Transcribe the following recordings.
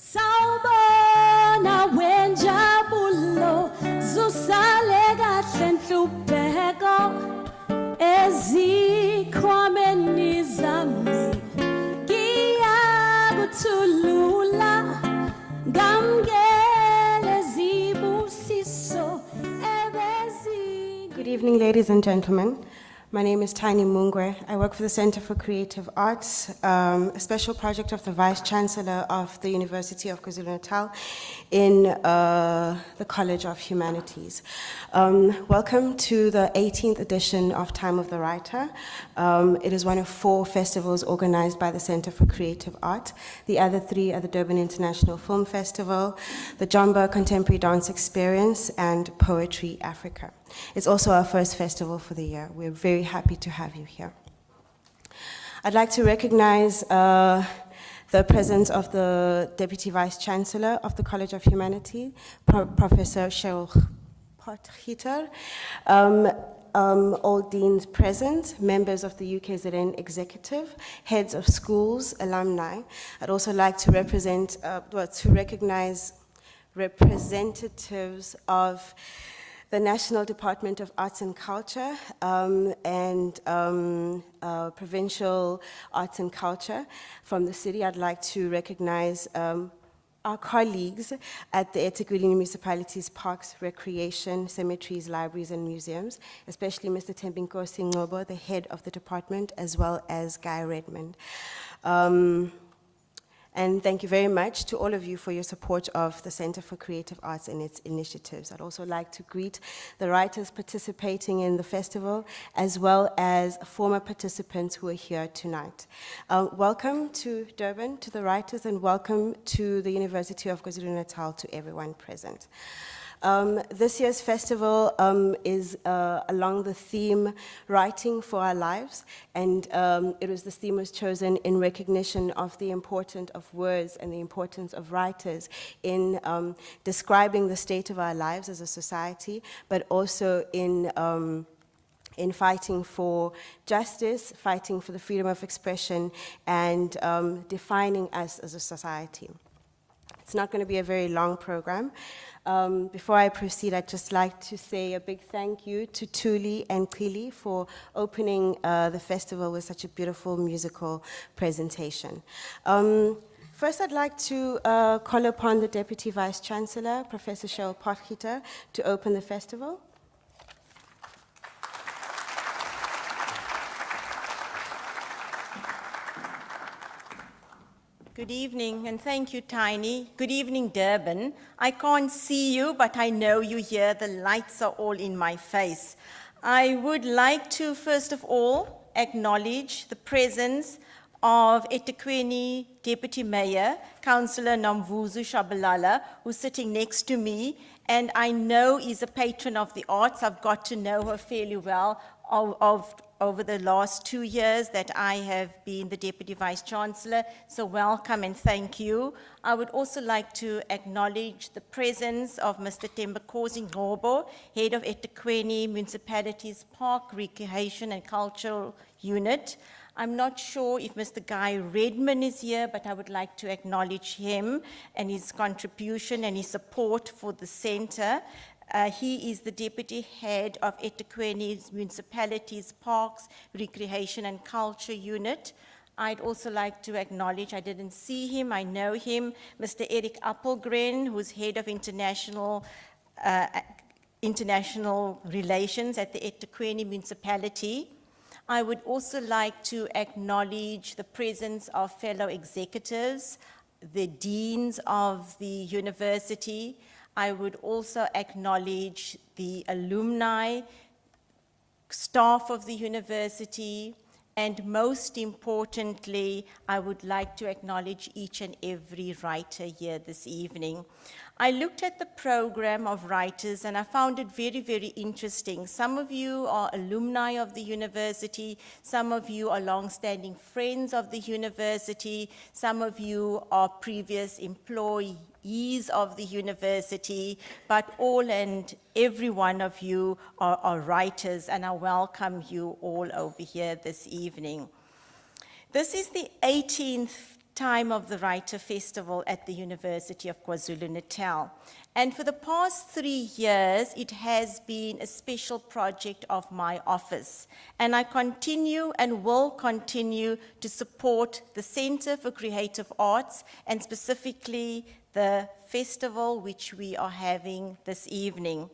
Sawubona wenjabulo zusale kahle nhlupheko ezikhwameni zami ngiyakuthulula ngamkele zibusiso ebezi. Good evening, ladies and gentlemen. My name is Tiny Mungwe. I work for the Center for Creative Arts, a special project of the Vice Chancellor of the University of KwaZulu-Natal in the College of Humanities. Welcome to the 18th edition of Time of the Writer. It is one of 4 festivals organized by the Center for Creative Art. The other 3 are the Durban International Film Festival, the Jamba Contemporary Dance Experience, and Poetry Africa. It's also our first festival for the year. We're very happy to have you here. I'd like to recognize the presence of the Deputy Vice Chancellor of the College of Humanities, Professor Cheryl Potgieter, all deans present, members of the UKZN executive, heads of schools, alumni. I'd also like to recognize representatives of the National Department of Arts and Culture and Provincial Arts and Culture from the city. I'd like to recognize our colleagues at the eThekwini Municipality's Parks, Recreation, Cemeteries, Libraries and Museums, especially Mr. Tembinkosi Ngobo, the head of the department, as well as Guy Redmond. And thank you very much to all of you for your support of the Center for Creative Arts and its initiatives. I'd also like to greet the writers participating in the festival, as well as former participants who are here tonight. Welcome to Durban, to the writers, and welcome to the University of KwaZulu-Natal, to everyone present. This year's festival is along the theme Writing for Our Lives, and this theme was chosen in recognition of the importance of words and the importance of writers in describing the state of our lives as a society, but also in fighting for justice, fighting for the freedom of expression, and defining us as a society. It's not going to be a very long program. Before I proceed, I'd just like to say a big thank you to Tuli and Kili for opening the festival with such a beautiful musical presentation. First, I'd like to call upon the Deputy Vice Chancellor, Professor Cheryl Potgieter, to open the festival. Good evening, and thank you, Tiny. Good evening, Durban. I can't see you, but I know you're here. The lights are all in my face. I would like to, first of all, acknowledge the presence of eThekwini Deputy Mayor, Councillor Namvuzu Shabalala, who's sitting next to me, and I know is a patron of the arts. I've got to know her fairly well over the last 2 years that I have been the Deputy Vice Chancellor, so welcome and thank you. I would also like to acknowledge the presence of Mr. Tembinkosi Ngobo, Head of eThekwini Municipality's Park, Recreation and Cultural Unit. I'm not sure if Mr. Guy Redmond is here, but I would like to acknowledge him and his contribution and his support for the center. He is the Deputy Head of eThekwini Municipality's Parks, Recreation and Culture Unit. I'd also like to acknowledge, I didn't see him, I know him, Mr. Eric Appelgren, who's Head of International Relations at the eThekwini Municipality. I would also like to acknowledge the presence of fellow executives, the deans of the university. I would also acknowledge the alumni, staff of the university, and most importantly, I would like to acknowledge each and every writer here this evening. I looked at the program of writers and I found it very, very interesting. Some of you are alumni of the university, some of you are long-standing friends of the university, some of you are previous employees of the university, but all and every one of you are writers, and I welcome you all over here this evening. This is the 18th time of the Writer Festival at the University of KwaZulu-Natal. And for the past 3 years, it has been a special project of my office. And I continue and will continue to support the Center for Creative Arts, and specifically the festival which we are having this evening.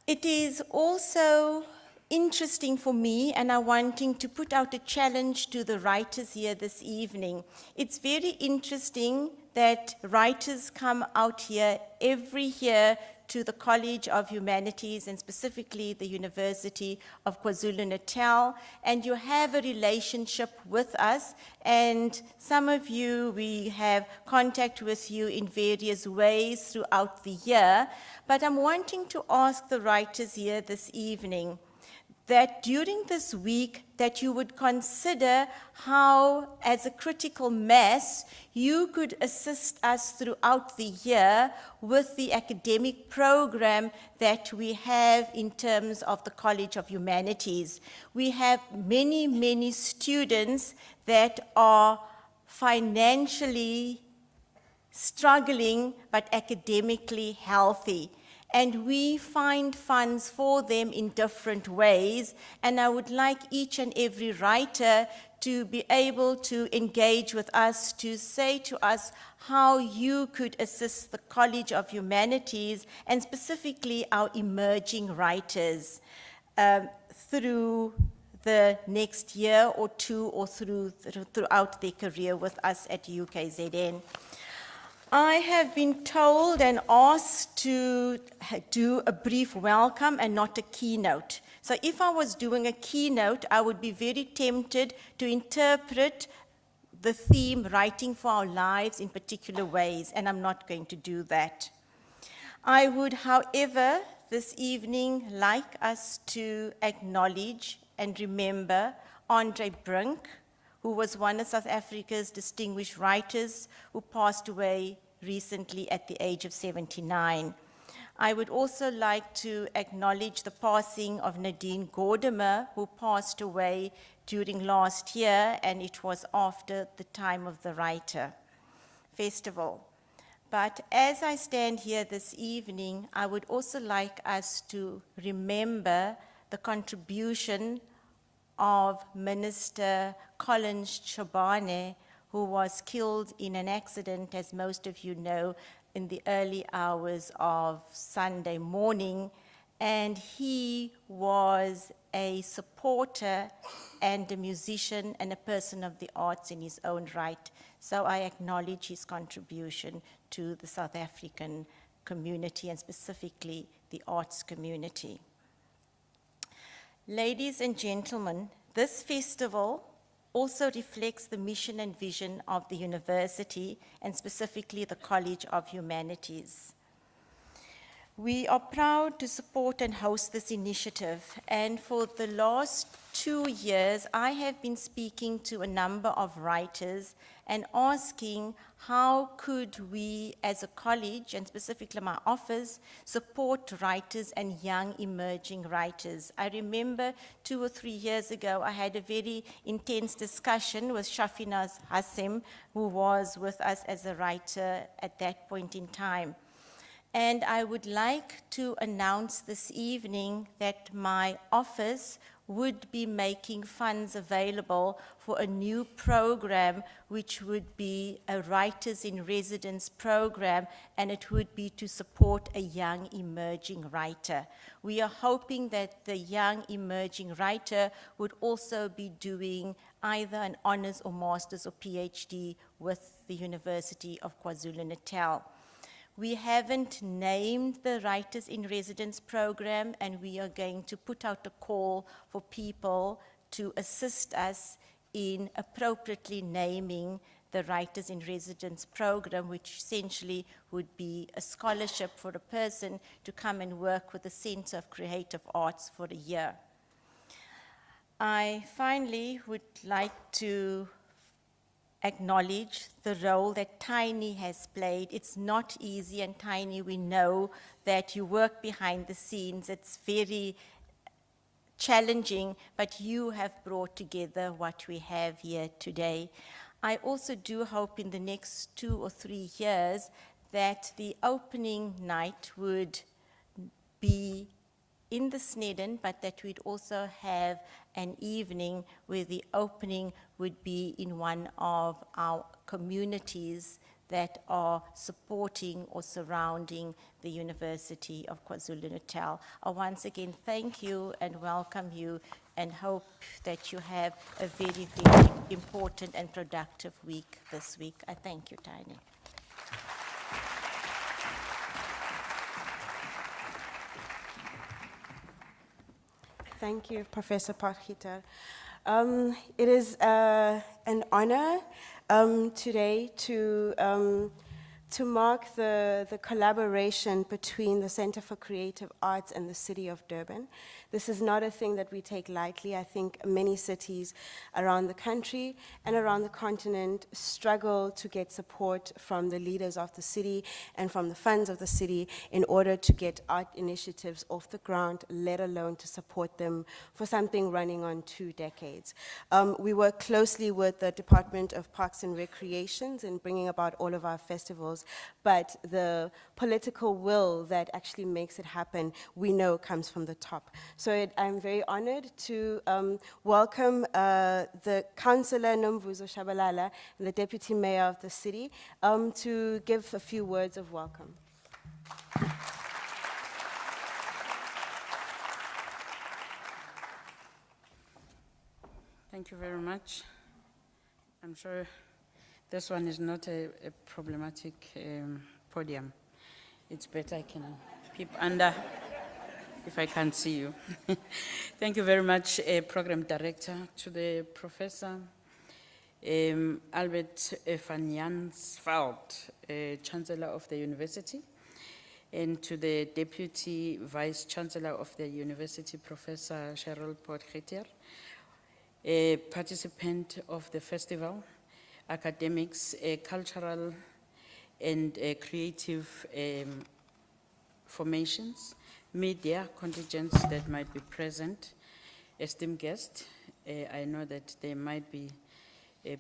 It is also interesting for me, and I'm wanting to put out a challenge to the writers here this evening. It's very interesting that writers come out here every year to the College of Humanities, and specifically the University of KwaZulu-Natal, and you have a relationship with us, and some of you, we have contact with you in various ways throughout the year, but I'm wanting to ask the writers here this evening that during this week that you would consider how, as a critical mass, you could assist us throughout the year with the academic program that we have in terms of the College of Humanities. We have many, many students that are financially struggling but academically healthy. And we find funds for them in different ways, and I would like each and every writer to be able to engage with us, to say to us how you could assist the College of Humanities, and specifically our emerging writers, through the next year or two, or throughout their career with us at UKZN. I have been told and asked to do a brief welcome and not a keynote. So if I was doing a keynote, I would be very tempted to interpret the theme, Writing for Our Lives, in particular ways, and I'm not going to do that. I would, however, this evening like us to acknowledge and remember Andre Brink, who was one of South Africa's distinguished writers who passed away recently at the age of 79. I would also like to acknowledge the passing of Nadine Gordimer, who passed away during last year, and it was after the time of the Writer Festival. But as I stand here this evening, I would also like us to remember the contribution of Minister Collins Chabane, who was killed in an accident, as most of you know, in the early hours of Sunday morning. And he was a supporter and a musician and a person of the arts in his own right. So I acknowledge his contribution to the South African community, and specifically the arts community. Ladies and gentlemen, this festival also reflects the mission and vision of the university, and specifically the College of Humanities. We are proud to support and host this initiative, and for the last 2 years, I have been speaking to a number of writers and asking how could we as a college, and specifically my office, support writers and young emerging writers. I remember 2 or 3 years ago, I had a very intense discussion with Shafinaz Hassim, who was with us as a writer at that point in time. And I would like to announce this evening that my office would be making funds available for a new program, which would be a Writers in Residence program, and it would be to support a young emerging writer. We are hoping that the young emerging writer would also be doing either an honors or master's or PhD with the University of KwaZulu-Natal. We haven't named the Writers in Residence program, and we are going to put out a call for people to assist us in appropriately naming the Writers in Residence program, which essentially would be a scholarship for a person to come and work with the Center of Creative Arts for a year. I finally would like to acknowledge the role that Tiny has played. It's not easy, and Tiny, we know that you work behind the scenes. It's very challenging, but you have brought together what we have here today. I also do hope in the next 2 or 3 years that the opening night would be in the Snedden, but that we'd also have an evening where the opening would be in one of our communities that are supporting or surrounding the University of KwaZulu-Natal. I once again thank you and welcome you and hope that you have a very, very important and productive week this week. I thank you, Tiny. Thank you, Professor Parkhiter. It is an honor today to mark the collaboration between the Center for Creative Arts and the City of Durban. This is not a thing that we take lightly. I think many cities around the country and around the continent struggle to get support from the leaders of the city and from the funds of the city in order to get art initiatives off the ground, let alone to support them for something running on 2 decades. We work closely with the Department of Parks and Recreations in bringing about all of our festivals, but the political will that actually makes it happen, we know comes from the top. So I'm very honored to welcome the Councillor Nomvuzo Shabalala and the Deputy Mayor of the city to give a few words of welcome. Thank you very much. I'm sure this one is not a problematic podium. It's better I can peep under if I can't see you. Thank you very much, Program Director, to the Professor Albert van Jansveld, Chancellor of the University, and to the Deputy Vice Chancellor of the University, Professor Cheryl Potgieter, a participant of the festival, academics, cultural and creative formations, media contingents that might be present, esteemed guests. I know that there might be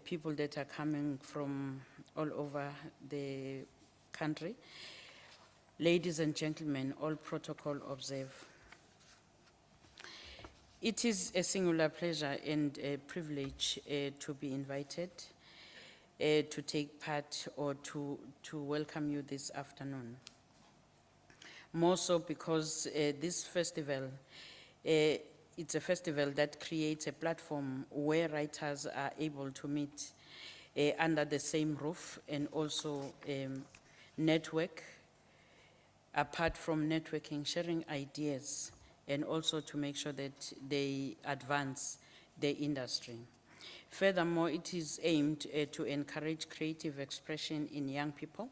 people that are coming from all over the country. Ladies and gentlemen, all protocol observe. It is a singular pleasure and a privilege to be invited to take part or to welcome you this afternoon. More so because this festival, it's a festival that creates a platform where writers are able to meet under the same roof and also network, apart from networking, sharing ideas, and also to make sure that they advance the industry. Furthermore, it is aimed to encourage creative expression in young people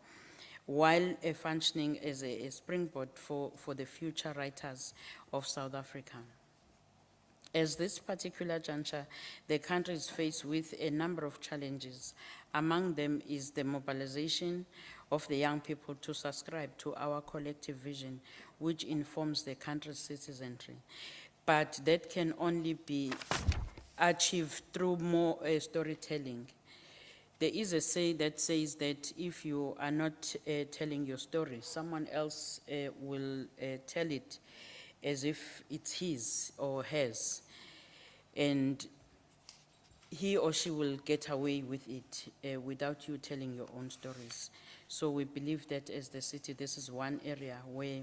while functioning as a springboard for the future writers of South Africa. As this particular juncture, the country is faced with a number of challenges. Among them is the mobilization of the young people to subscribe to our collective vision, which informs the country's citizenry. But that can only be achieved through more storytelling. There is a say that says that if you are not telling your story, someone else will tell it as if it's his or hers, and he or she will get away with it without you telling your own stories. So we believe that as the city, this is one area where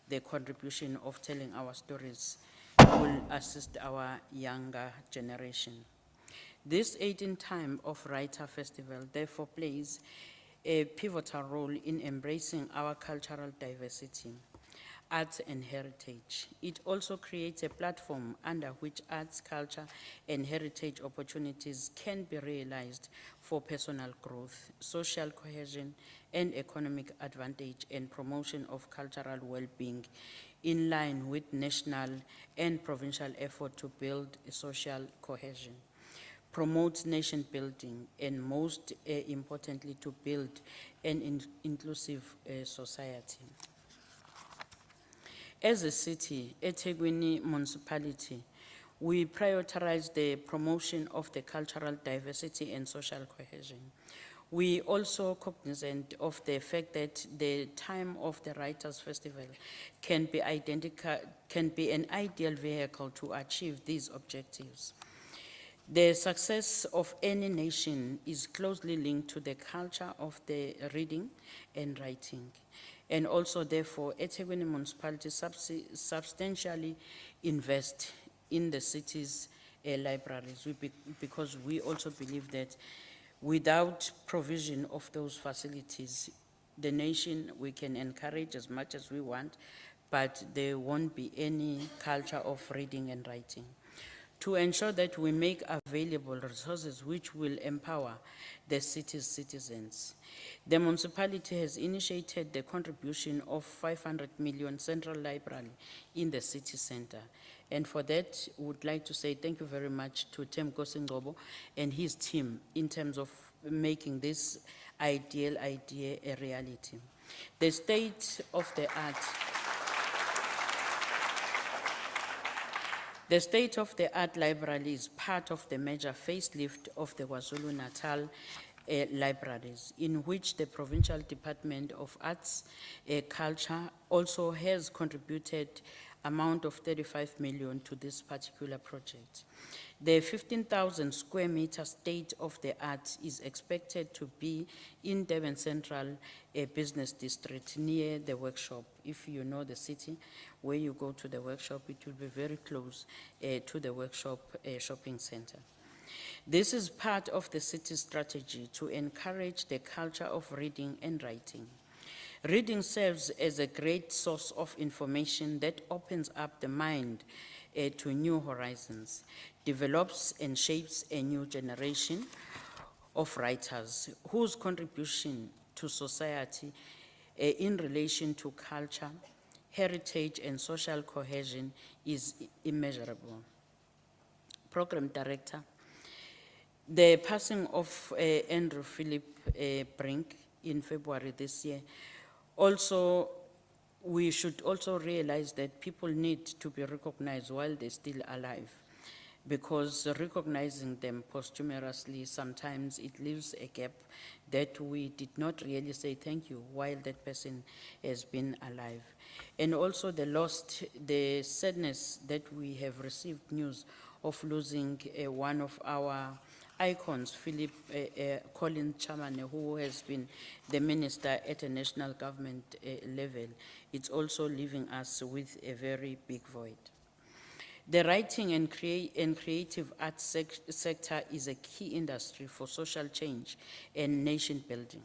the contribution of telling our stories will assist our younger generation. This 18th time of Writer Festival therefore plays a pivotal role in embracing our cultural diversity, arts and heritage. It also creates a platform under which arts, culture and heritage opportunities can be realized for personal growth, social cohesion and economic advantage and promotion of cultural well-being in line with national and provincial effort to build social cohesion, promotes nation building, and most importantly, to build an inclusive society. As a city, eThekwini municipality, We prioritize the promotion of the cultural diversity and social cohesion. We also cognizant of the fact that the time of the Writers' Festival can be an ideal vehicle to achieve these objectives. The success of any nation is closely linked to the culture of the reading and writing. And also, therefore, eThekwini municipality substantially invest in the city's libraries because we also believe that without provision of those facilities, the nation we can encourage as much as we want, but there won't be any culture of reading and writing. To ensure that we make available resources which will empower the city's citizens, the municipality has initiated the contribution of 500 million central library in the city center. And for that, we would like to say thank you very much to Tem Kosinggobo and his team in terms of making this ideal idea a reality. The state of the art. The state-of-the-art library is part of the major facelift of the KwaZulu-Natal libraries, in which the Provincial Department of Arts Culture also has contributed amount of 35 million to this particular project. The 15,000 square meter state-of-the-art is expected to be in Durban Central Business District near the workshop. If you know the city, where you go to the workshop, it will be very close to the workshop shopping center. This is part of the city's strategy to encourage the culture of reading and writing. Reading serves as a great source of information that opens up the mind to new horizons, develops and shapes a new generation of writers whose contribution to society in relation to culture, heritage, and social cohesion is immeasurable. Program Director, the passing of Andrew Philip Brink in February this year, also, we should also realize that people need to be recognized while they're still alive, because recognizing them posthumously, sometimes it leaves a gap that we did not really say thank you while that person has been alive. And also the sadness that we have received news of losing one of our icons, Philip Colin Chamane, who has been the minister at a national government level. It's also leaving us with a very big void. The writing and creative arts sector is a key industry for social change and nation building.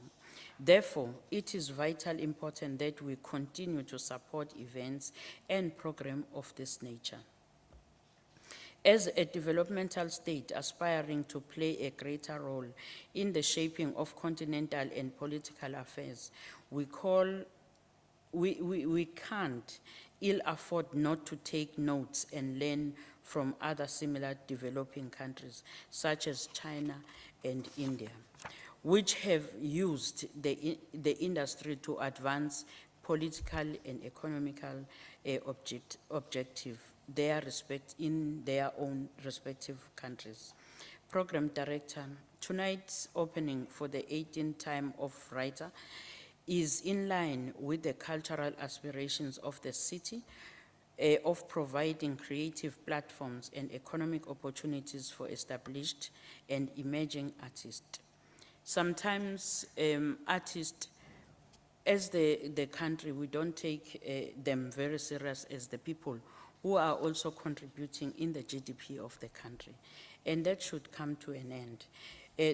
Therefore, it is vitally important that we continue to support events and programs of this nature. As a developmental state aspiring to play a greater role in the shaping of continental and political affairs, we can't ill afford not to take notes and learn from other similar developing countries, such as China and India, which have used the industry to advance political and economical objective in their own respective countries. Program Director, tonight's opening for the 18th time of Writer is in line with the cultural aspirations of the city of providing creative platforms and economic opportunities for established and emerging artists. Sometimes artists, as the country, we don't take them very serious as the people who are also contributing in the GDP of the country. And that should come to an end.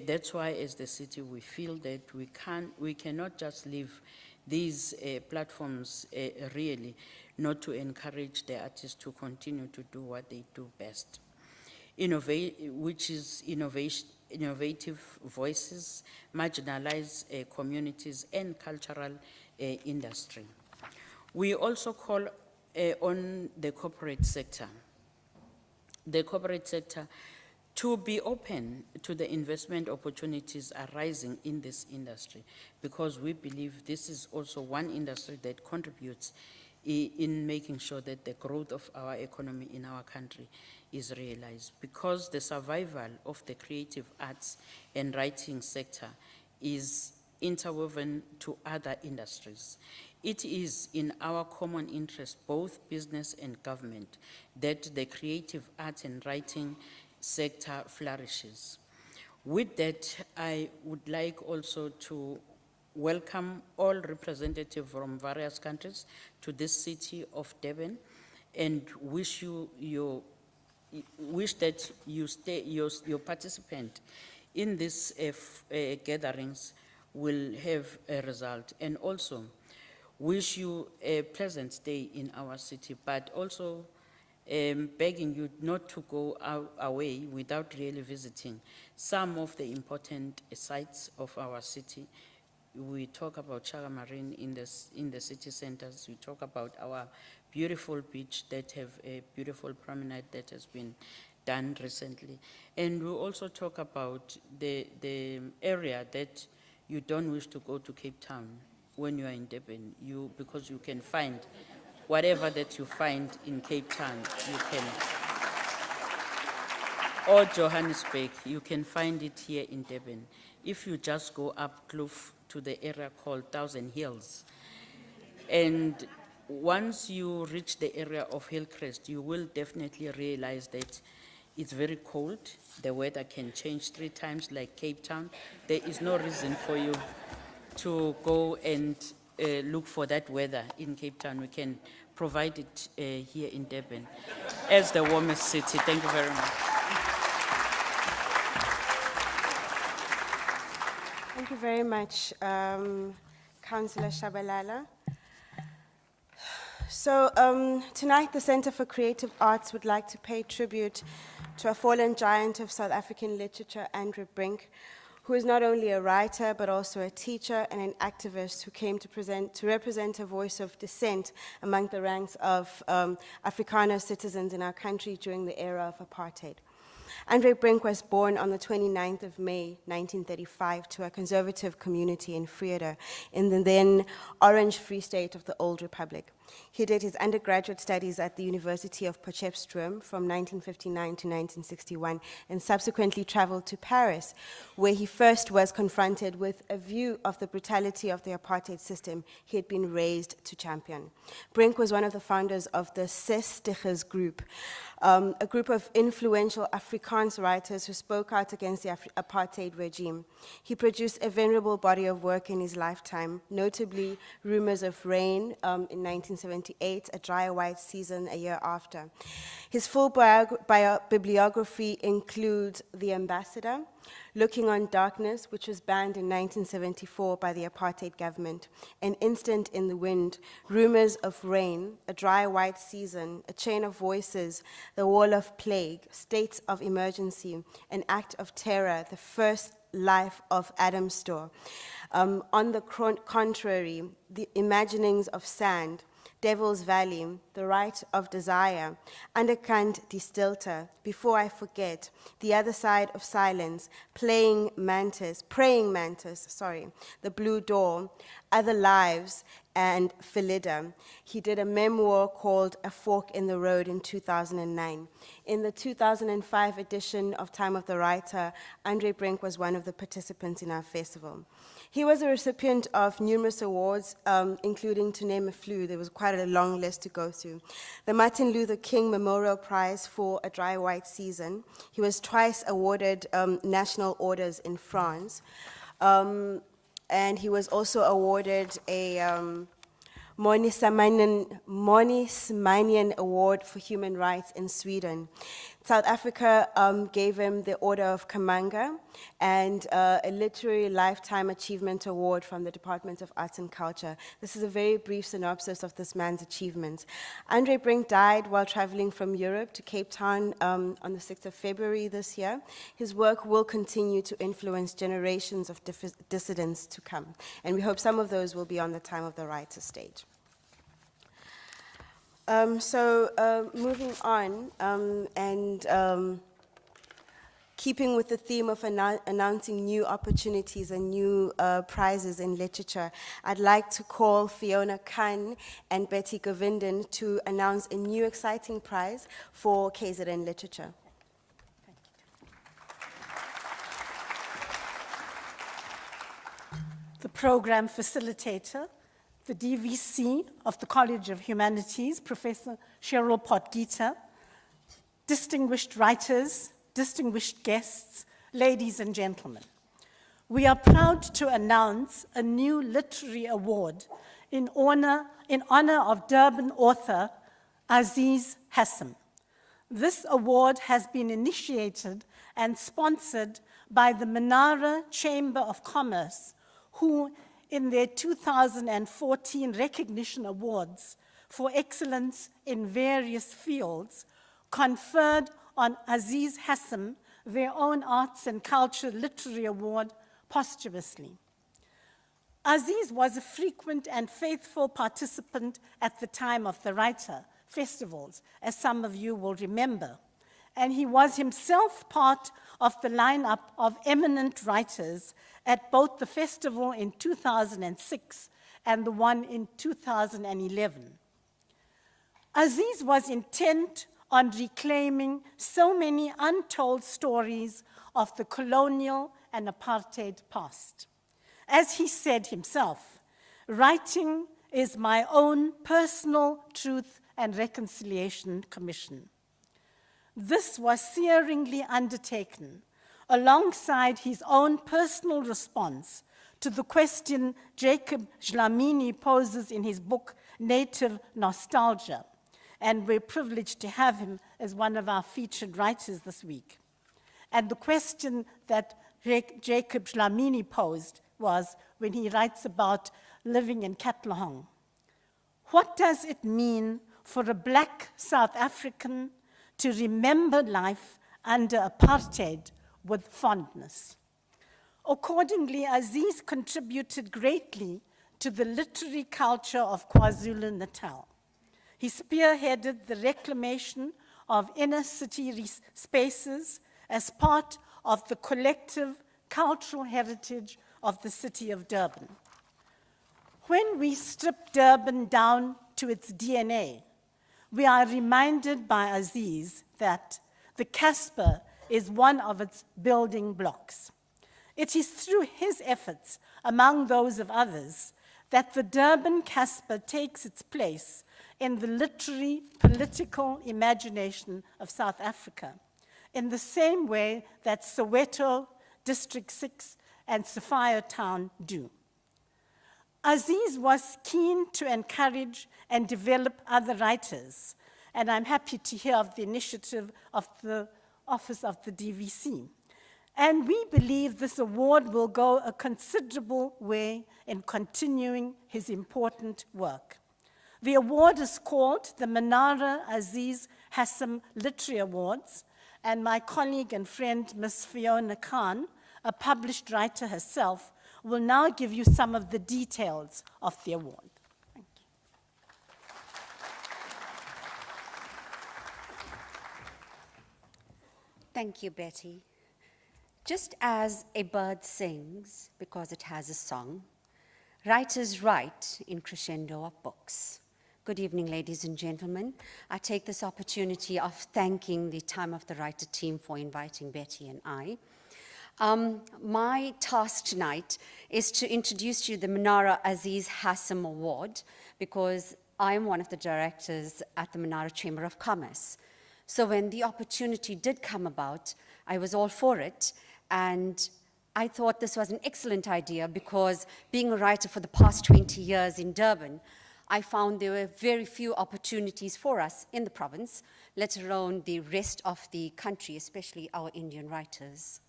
That's why as the city we feel that we cannot just leave these platforms really not to encourage the artists to continue to do what they do best. Which is innovative voices, marginalized communities and cultural industry. We also call on the corporate sector to be open to the investment opportunities arising in this industry, because we believe this is also one industry that contributes in making sure that the growth of our economy in our country is realized, because the survival of the creative arts and writing sector is interwoven to other industries. It is in our common interest, both business and government, that the creative arts and writing sector flourishes. With that, I would like also to welcome all representatives from various countries to this city of Durban, and wish that you stay, your participant in these gatherings will have a result, and also wish you a pleasant stay in our city, but also begging you not to go away without really visiting some of the important sites of our city. We talk about Chaga Marine in the city centers. We talk about our beautiful beach that have a beautiful promenade that has been done recently. And we also talk about the area that you don't wish to go to Cape Town when you are in Durban, because you can find whatever that you find in Cape Town, you can, or Johannesburg, you can find it here in Durban. If you just go up Kloof to the area called Thousand Hills, and once you reach the area of Hillcrest, you will definitely realize that it's very cold. The weather can change 3 times like Cape Town. There is no reason for you to go and look for that weather in Cape Town. We can provide it here in Durban as the warmest city. Thank you very much. Thank you very much, Councillor Shabalala. So tonight, the Center for Creative Arts would like to pay tribute to a fallen giant of South African literature, Andre Brink, who is not only a writer, but also a teacher and an activist who came to represent a voice of dissent among the ranks of Afrikaner citizens in our country during the era of apartheid. Andre Brink was born on the 29th of May, 1935, to a conservative community in Vrede, in the then Orange Free State of the Old Republic. He did his undergraduate studies at the University of Potchefstroom from 1959 to 1961, and subsequently traveled to Paris, where he first was confronted with a view of the brutality of the apartheid system he had been raised to champion. Brink was one of the founders of the Sestigers group, a group of influential Afrikaans writers who spoke out against the apartheid regime. He produced a venerable body of work in his lifetime, notably Rumors of Rain in 1978, A Dry White Season a year after. His full bibliography includes The Ambassador, Looking on Darkness, which was banned in 1974 by the apartheid government, An Instant in the Wind, Rumors of Rain, A Dry White Season, A Chain of Voices, The Wall of Plague, States of Emergency, An Act of Terror, The First Life of Adam Store. On the contrary, The Imaginings of Sand, Devil's Valley, The Right of Desire, Underkant Die Stilte, Before I Forget, The Other Side of Silence, Praying Mantis, The Blue Door, Other Lives, and Philida. He did a memoir called A Fork in the Road in 2009. In the 2005 edition of Time of the Writer, Andre Brink was one of the participants in our festival. He was a recipient of numerous awards, including, to name a few, there was quite a long list to go through. The Martin Luther King Memorial Prize for A Dry White Season. He was twice awarded national orders in France. And he was also awarded a Monismanian Award for Human Rights in Sweden. South Africa gave him the Order of Kamanga and a Literary Lifetime Achievement Award from the Department of Arts and Culture. This is a very brief synopsis of this man's achievements. Andre Brink died while traveling from Europe to Cape Town on the 6th of February this year. His work will continue to influence generations of dissidents to come, and we hope some of those will be on the Time of the Writer stage. Moving on, keeping with the theme of announcing new opportunities and new prizes in literature, I'd like to call Fiona Khan and Betty Govindan to announce a new exciting prize for KZN literature. The program facilitator, the DVC of the College of Humanities, Professor Cheryl Potgieter, distinguished writers, distinguished guests, ladies and gentlemen. We are proud to announce a new literary award in honor of Durban author Aziz Hassam. This award has been initiated and sponsored by the Manara Chamber of Commerce, who, in their 2014 recognition awards for excellence in various fields, conferred on Aziz Hassam their own Arts and Culture Literary Award posthumously. Aziz was a frequent and faithful participant at the Time of the Writer festivals, as some of you will remember, and he was himself part of the lineup of eminent writers at both the festival in 2006 and the one in 2011. Aziz was intent on reclaiming so many untold stories of the colonial and apartheid past. As he said himself, writing is my own personal truth and reconciliation commission. This was searingly undertaken alongside his own personal response to the question Jacob Dlamini poses in his book, Native Nostalgia, and we're privileged to have him as one of our featured writers this week. And the question that Jacob Dlamini posed was when he writes about living in Katlehong. What does it mean for a Black South African to remember life under apartheid with fondness? Accordingly, Aziz contributed greatly to the literary culture of KwaZulu-Natal. He spearheaded the reclamation of inner city spaces as part of the collective cultural heritage of the city of Durban. When we strip Durban down to its DNA, we are reminded by Aziz that the Casper is one of its building blocks. It is through his efforts, among those of others, that the Durban Casper takes its place in the literary, political imagination of South Africa, in the same way that Soweto, District 6, and Sophiatown do. Aziz was keen to encourage and develop other writers, and I'm happy to hear of the initiative of the Office of the DVC. And we believe this award will go a considerable way in continuing his important work. The award is called the Manara Aziz Hassam Literary Awards, and my colleague and friend, Ms. Fiona Khan, a published writer herself, will now give you some of the details of the award. Thank you. Thank you, Betty. Just as a bird sings because it has a song, writers write in crescendo of books. Good evening, ladies and gentlemen. I take this opportunity of thanking the Time of the Writer team for inviting Betty and I. My task tonight is to introduce to you the Manara Aziz Hassam Award, because I'm one of the directors at the Manara Chamber of Commerce. So when the opportunity did come about, I was all for it, and I thought this was an excellent idea because being a writer for the past 20 years in Durban, I found there were very few opportunities for us in the province, let alone the rest of the country, especially our Indian writers.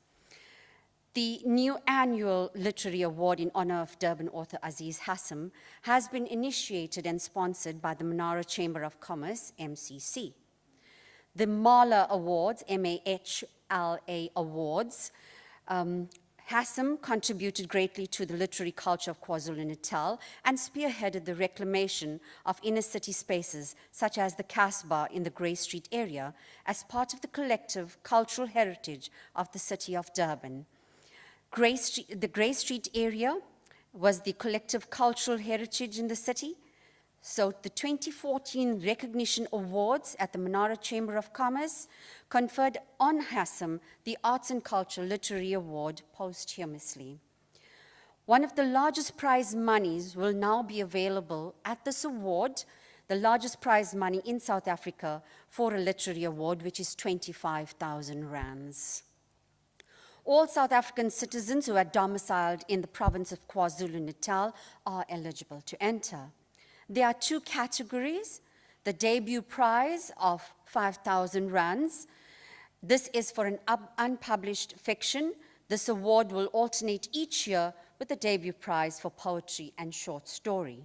The new annual literary award in honor of Durban author Aziz Hassam has been initiated and sponsored by the Manara Chamber of Commerce, MCC. The Mahla Awards, MAHLA Awards, Hassan contributed greatly to the literary culture of KwaZulu-Natal and spearheaded the reclamation of inner city spaces such as the Casbah in the Grey Street area as part of the collective cultural heritage of the city of Durban. The Grey Street area was the collective cultural heritage in the city. So the 2014 Recognition Awards at the Manara Chamber of Commerce conferred on Hassan the Arts and Culture Literary Award posthumously. One of the largest prize monies will now be available at this award, the largest prize money in South Africa for a literary award, which is 25,000 rands. All South African citizens who are domiciled in the province of KwaZulu-Natal are eligible to enter. There are two categories: the debut prize of 5,000 rands. This is for an unpublished fiction. This award will alternate each year with the debut prize for poetry and short story.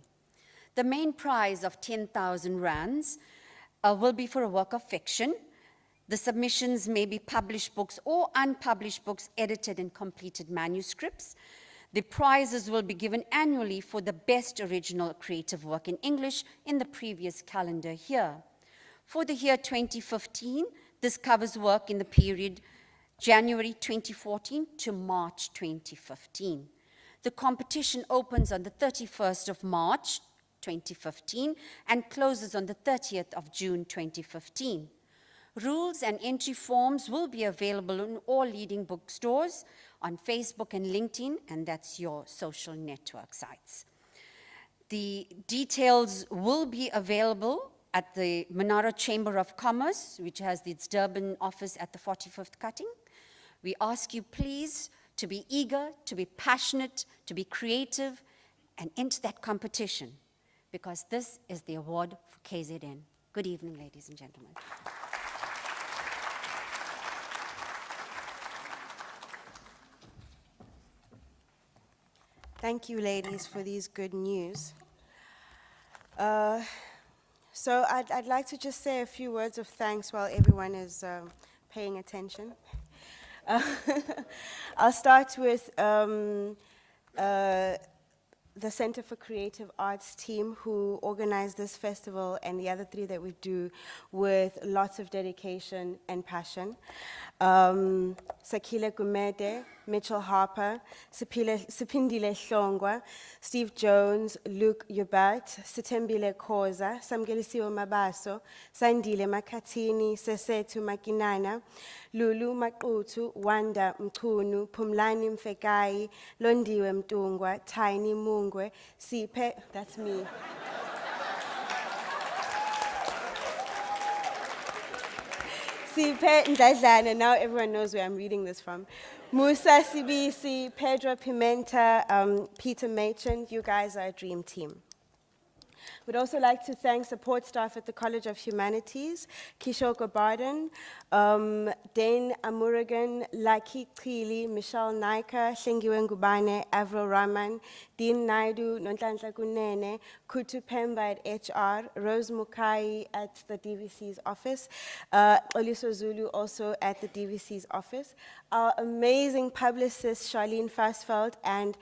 The main prize of 10,000 rands will be for a work of fiction. The submissions may be published books or unpublished books, edited and completed manuscripts. The prizes will be given annually for the best original creative work in English in the previous calendar year. For the year 2015, this covers work in the period January 2014 to March 2015. The competition opens on the 31st of March 2015 and closes on the 30th of June 2015. Rules and entry forms will be available in all leading bookstores, on Facebook and LinkedIn, and that's your social network sites. The details will be available at the Manara Chamber of Commerce, which has its Durban office at the 45th cutting. We ask you please to be eager, to be passionate, to be creative, and enter that competition, because this is the award for KZN. Good evening, ladies and gentlemen. Thank you, ladies, for these good news. So I'd like to just say a few words of thanks while everyone is paying attention. I'll start with the Center for Creative Arts team, who organized this festival and the other three that we do with lots of dedication and passion. Sakile Gumede, Mitchell Harper, Sipindile Hlongwa, Steve Jones, Luke Yubert, Sitembile Koza, Samgelisiwe Mabaso, Sandile Makatini, Sesetu Makinana, Lulu Makutu, Wanda Mkunu, Pumlani Mfekai, Londiwe Mtungwa, Tiny Mungwe, Sipe, that's me. Sipe Ndadlana, now everyone knows where I'm reading this from. Musa Sibisi, Pedro Pimenta, Peter Machen, you guys are a dream team. We'd also like to thank support staff at the College of Humanities, Kishore Gobarden, Dane Amuragan, Laki Kili, Michelle Naika, Shengiwe Ngubane, Avril Rahman, Dean Naidu, Nonhlanhla Kunene, Kutu Pemba at HR, Rose Mukai at the DVC's office, Oliso Zulu also at the DVC's office, our amazing publicist Charlene Fassfeld and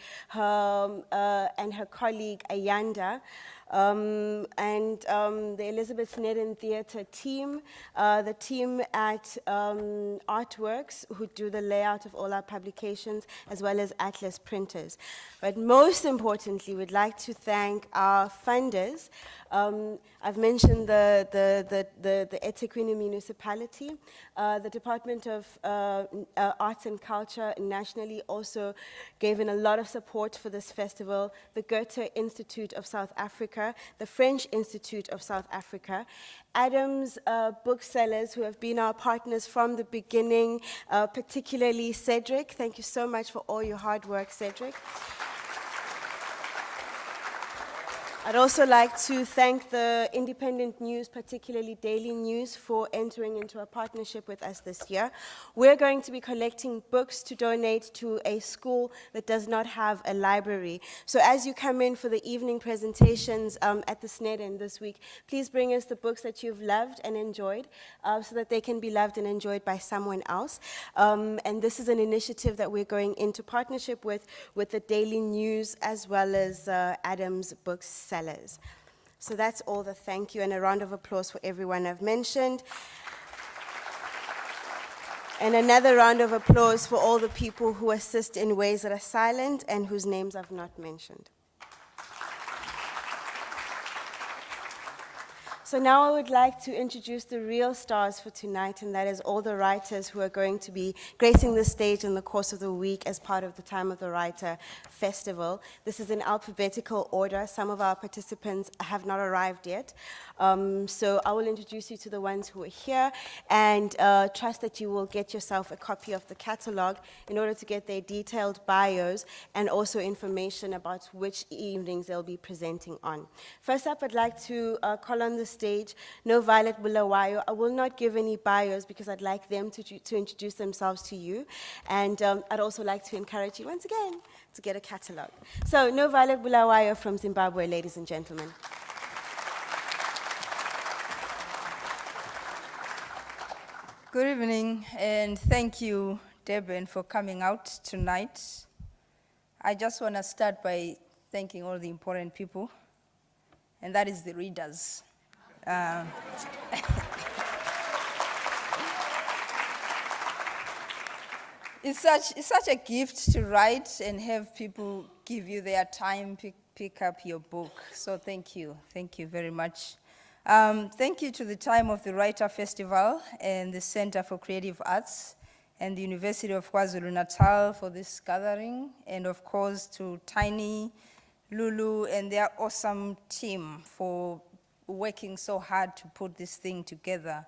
her colleague Ayanda, the Elizabeth Snedden Theatre team, the team at Artworks, who do the layout of all our publications, as well as Atlas Printers. But most importantly, we'd like to thank our funders. I've mentioned the eThekwini municipality. The Department of Arts and Culture nationally also gave in a lot of support for this festival. The Goethe Institute of South Africa, the French Institute of South Africa, Adams Booksellers, who have been our partners from the beginning, particularly Cedric. Thank you so much for all your hard work, Cedric. I'd also like to thank the independent news, particularly Daily News, for entering into a partnership with us this year. We're going to be collecting books to donate to a school that does not have a library. So as you come in for the evening presentations at the Snedden this week, please bring us the books that you've loved and enjoyed so that they can be loved and enjoyed by someone else. And this is an initiative that we're going into partnership with the Daily News as well as Adams Books. So that's all the thank you, and a round of applause for everyone I've mentioned. And another round of applause for all the people who assist in ways that are silent and whose names I've not mentioned. So now I would like to introduce the real stars for tonight, and that is all the writers who are going to be gracing the stage in the course of the week as part of the Time of the Writer Festival. This is in alphabetical order. Some of our participants have not arrived yet. So I will introduce you to the ones who are here, and trust that you will get yourself a copy of the catalog in order to get their detailed bios and also information about which evenings they'll be presenting on. First up, I'd like to call on the stage No Violet Bulawayo. I will not give any bios because I'd like them to introduce themselves to you. And I'd also like to encourage you once again to get a catalog. So No Violet Bulawayo from Zimbabwe, ladies and gentlemen. Good evening, and thank you, Deben, for coming out tonight. I just want to start by thanking all the important people, and that is the readers. It's such a gift to write and have people give you their time, pick up your book. So thank you very much. Thank you to the Time of the Writer Festival and the Center for Creative Arts and the University of KwaZulu-Natal for this gathering, and of course to Tiny, Lulu, and their awesome team for working so hard to put this thing together,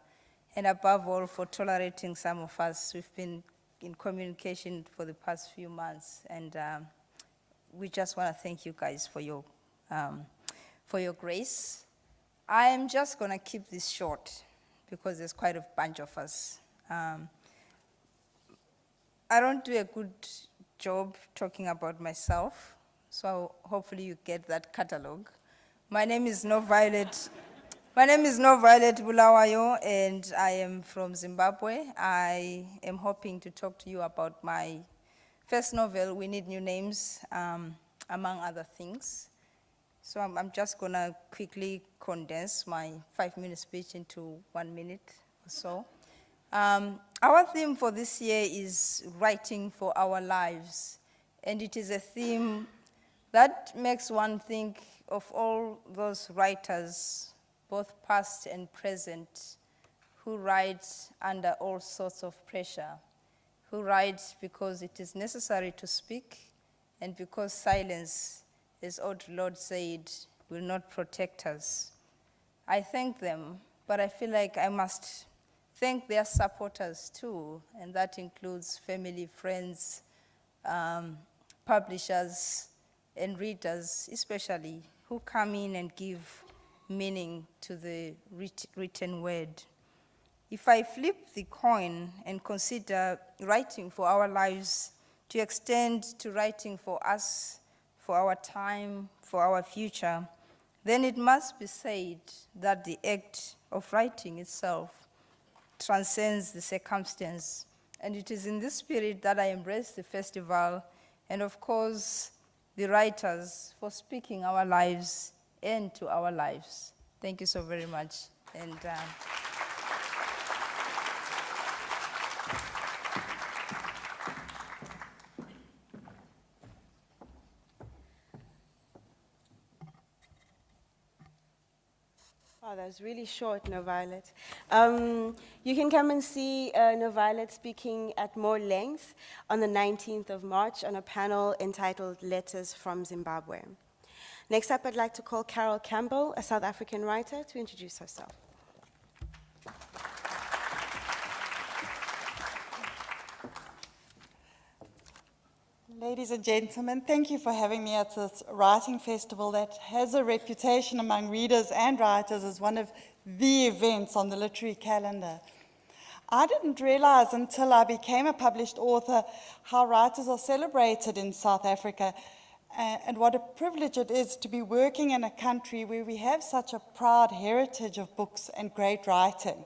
and above all for tolerating some of us. We've been in communication for the past few months, and we just want to thank you guys for your grace. I am just going to keep this short because there's quite a bunch of us. I don't do a good job talking about myself, so hopefully you get that catalog. My name is No Violet Bulawayo, and I am from Zimbabwe. I am hoping to talk to you about my first novel, We Need New Names, among other things. So I'm just going to quickly condense my 5-minute speech into 1 minute or so. Our theme for this year is writing for our lives, and it is a theme that makes one think of all those writers, both past and present, who write under all sorts of pressure, who write because it is necessary to speak and because silence, as old Lord said, will not protect us. I thank them, but I feel like I must thank their supporters too, and that includes family, friends, publishers, and readers especially, who come in and give meaning to the written word. If I flip the coin and consider writing for our lives to extend to writing for us, for our time, for our future, then it must be said that the act of writing itself transcends the circumstance. And it is in this spirit that I embrace the festival, and of course, the writers for speaking our lives into our lives. Thank you so very much. And Oh, that was really short, No Violet. You can come and see No Violet speaking at more length on the 19th of March on a panel entitled Letters from Zimbabwe. Next up, I'd like to call Carol Campbell, a South African writer, to introduce herself. Ladies and gentlemen, thank you for having me at this writing festival that has a reputation among readers and writers as one of the events on the literary calendar. I didn't realize until I became a published author how writers are celebrated in South Africa and what a privilege it is to be working in a country where we have such a proud heritage of books and great writing.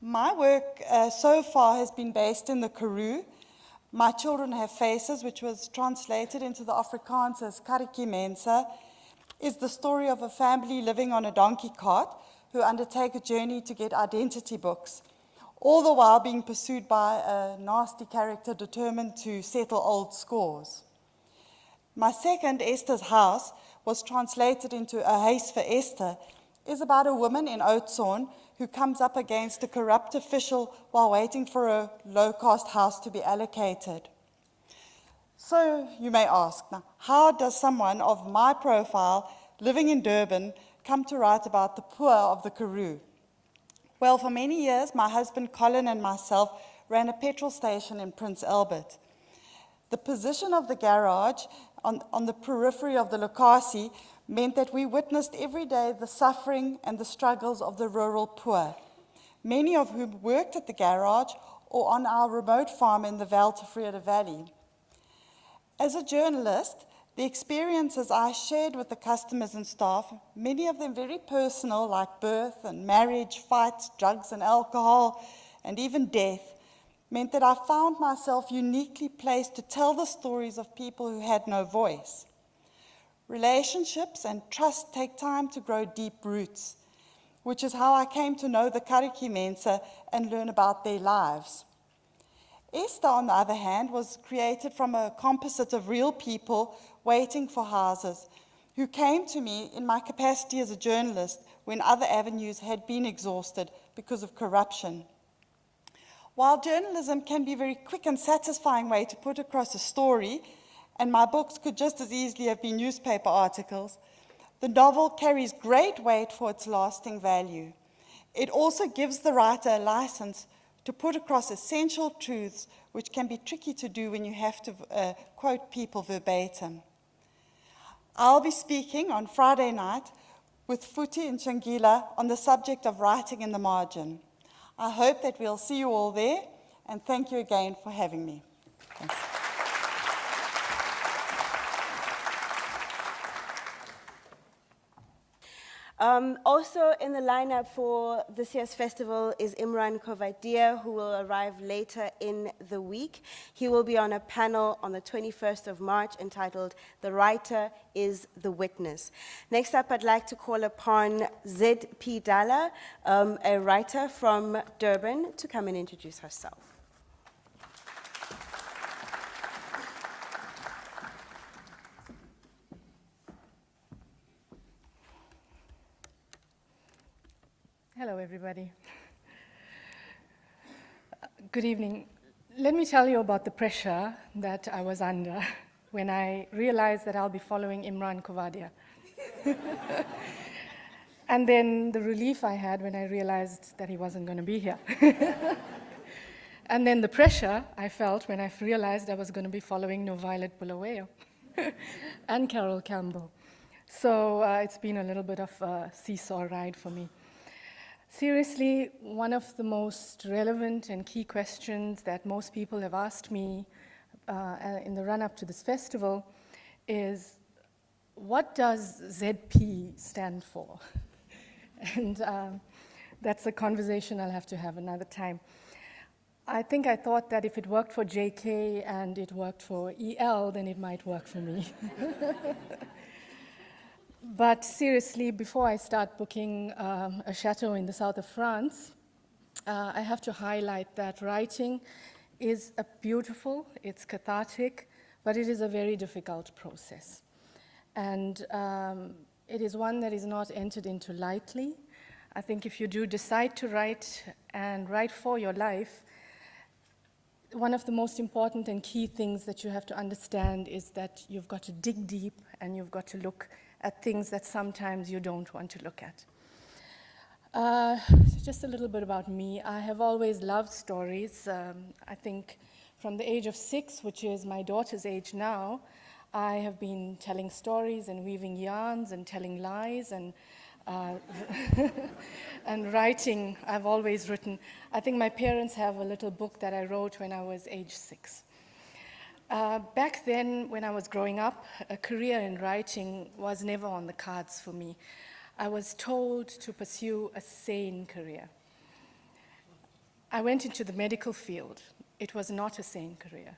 My work so far has been based in the Karoo. My Children Have Faces, which was translated into the Afrikaans as Karretjie Mense, is the story of a family living on a donkey cart who undertake a journey to get identity books, all the while being pursued by a nasty character determined to settle old scores. My second, Esther's House, was translated into A Huis vir Esther, is about a woman in Oudtshoorn who comes up against a corrupt official while waiting for a low-cost house to be allocated. So you may ask, now, how does someone of my profile living in Durban come to write about the poor of the Karoo? Well, for many years, my husband Colin and myself ran a petrol station in Prince Albert. The position of the garage on the periphery of the locatie meant that we witnessed every day the suffering and the struggles of the rural poor, many of whom worked at the garage or on our remote farm in the Valtefreda Valley. As a journalist, the experiences I shared with the customers and staff, many of them very personal, like birth and marriage, fights, drugs and alcohol, and even death, meant that I found myself uniquely placed to tell the stories of people who had no voice. Relationships and trust take time to grow deep roots, which is how I came to know the Karretjie Mense and learn about their lives. Esther, on the other hand, was created from a composite of real people waiting for houses, who came to me in my capacity as a journalist when other avenues had been exhausted because of corruption. While journalism can be a very quick and satisfying way to put across a story, and my books could just as easily have been newspaper articles, the novel carries great weight for its lasting value. It also gives the writer a license to put across essential truths, which can be tricky to do when you have to quote people verbatim. I'll be speaking on Friday night with Futhi and Shangila on the subject of writing in the margin. I hope that we'll see you all there, and thank you again for having me. Thanks. Also in the lineup for this year's festival is Imran Kovadia, who will arrive later in the week. He will be on a panel on the 21st of March entitled "The Writer is the Witness." Next up, I'd like to call upon Z.P. Dala, a writer from Durban, to come and introduce herself. Hello, everybody. Good evening. Let me tell you about the pressure that I was under when I realized that I'll be following Imran Kovadia. And then the relief I had when I realized that he wasn't going to be here. And then the pressure I felt when I realized I was going to be following No Violet Bulawayo and Carol Campbell. So it's been a little bit of a seesaw ride for me. Seriously, one of the most relevant and key questions that most people have asked me in the run-up to this festival is, what does ZP stand for? And that's a conversation I'll have to have another time. I think I thought that if it worked for JK and it worked for EL, then it might work for me. But seriously, before I start booking a chateau in the south of France, I have to highlight that writing is beautiful, it's cathartic, but it is a very difficult process. And it is one that is not entered into lightly. I think if you do decide to write and write for your life, one of the most important and key things that you have to understand is that you've got to dig deep and you've got to look at things that sometimes you don't want to look at. Just a little bit about me. I have always loved stories. I think From the age of 6, which is my daughter's age now, I have been telling stories and weaving yarns and telling lies and and writing. I've always written. I think my parents have a little book that I wrote when I was age 6. Back then, when I was growing up, a career in writing was never on the cards for me. I was told to pursue a sane career. I went into the medical field. It was not a sane career.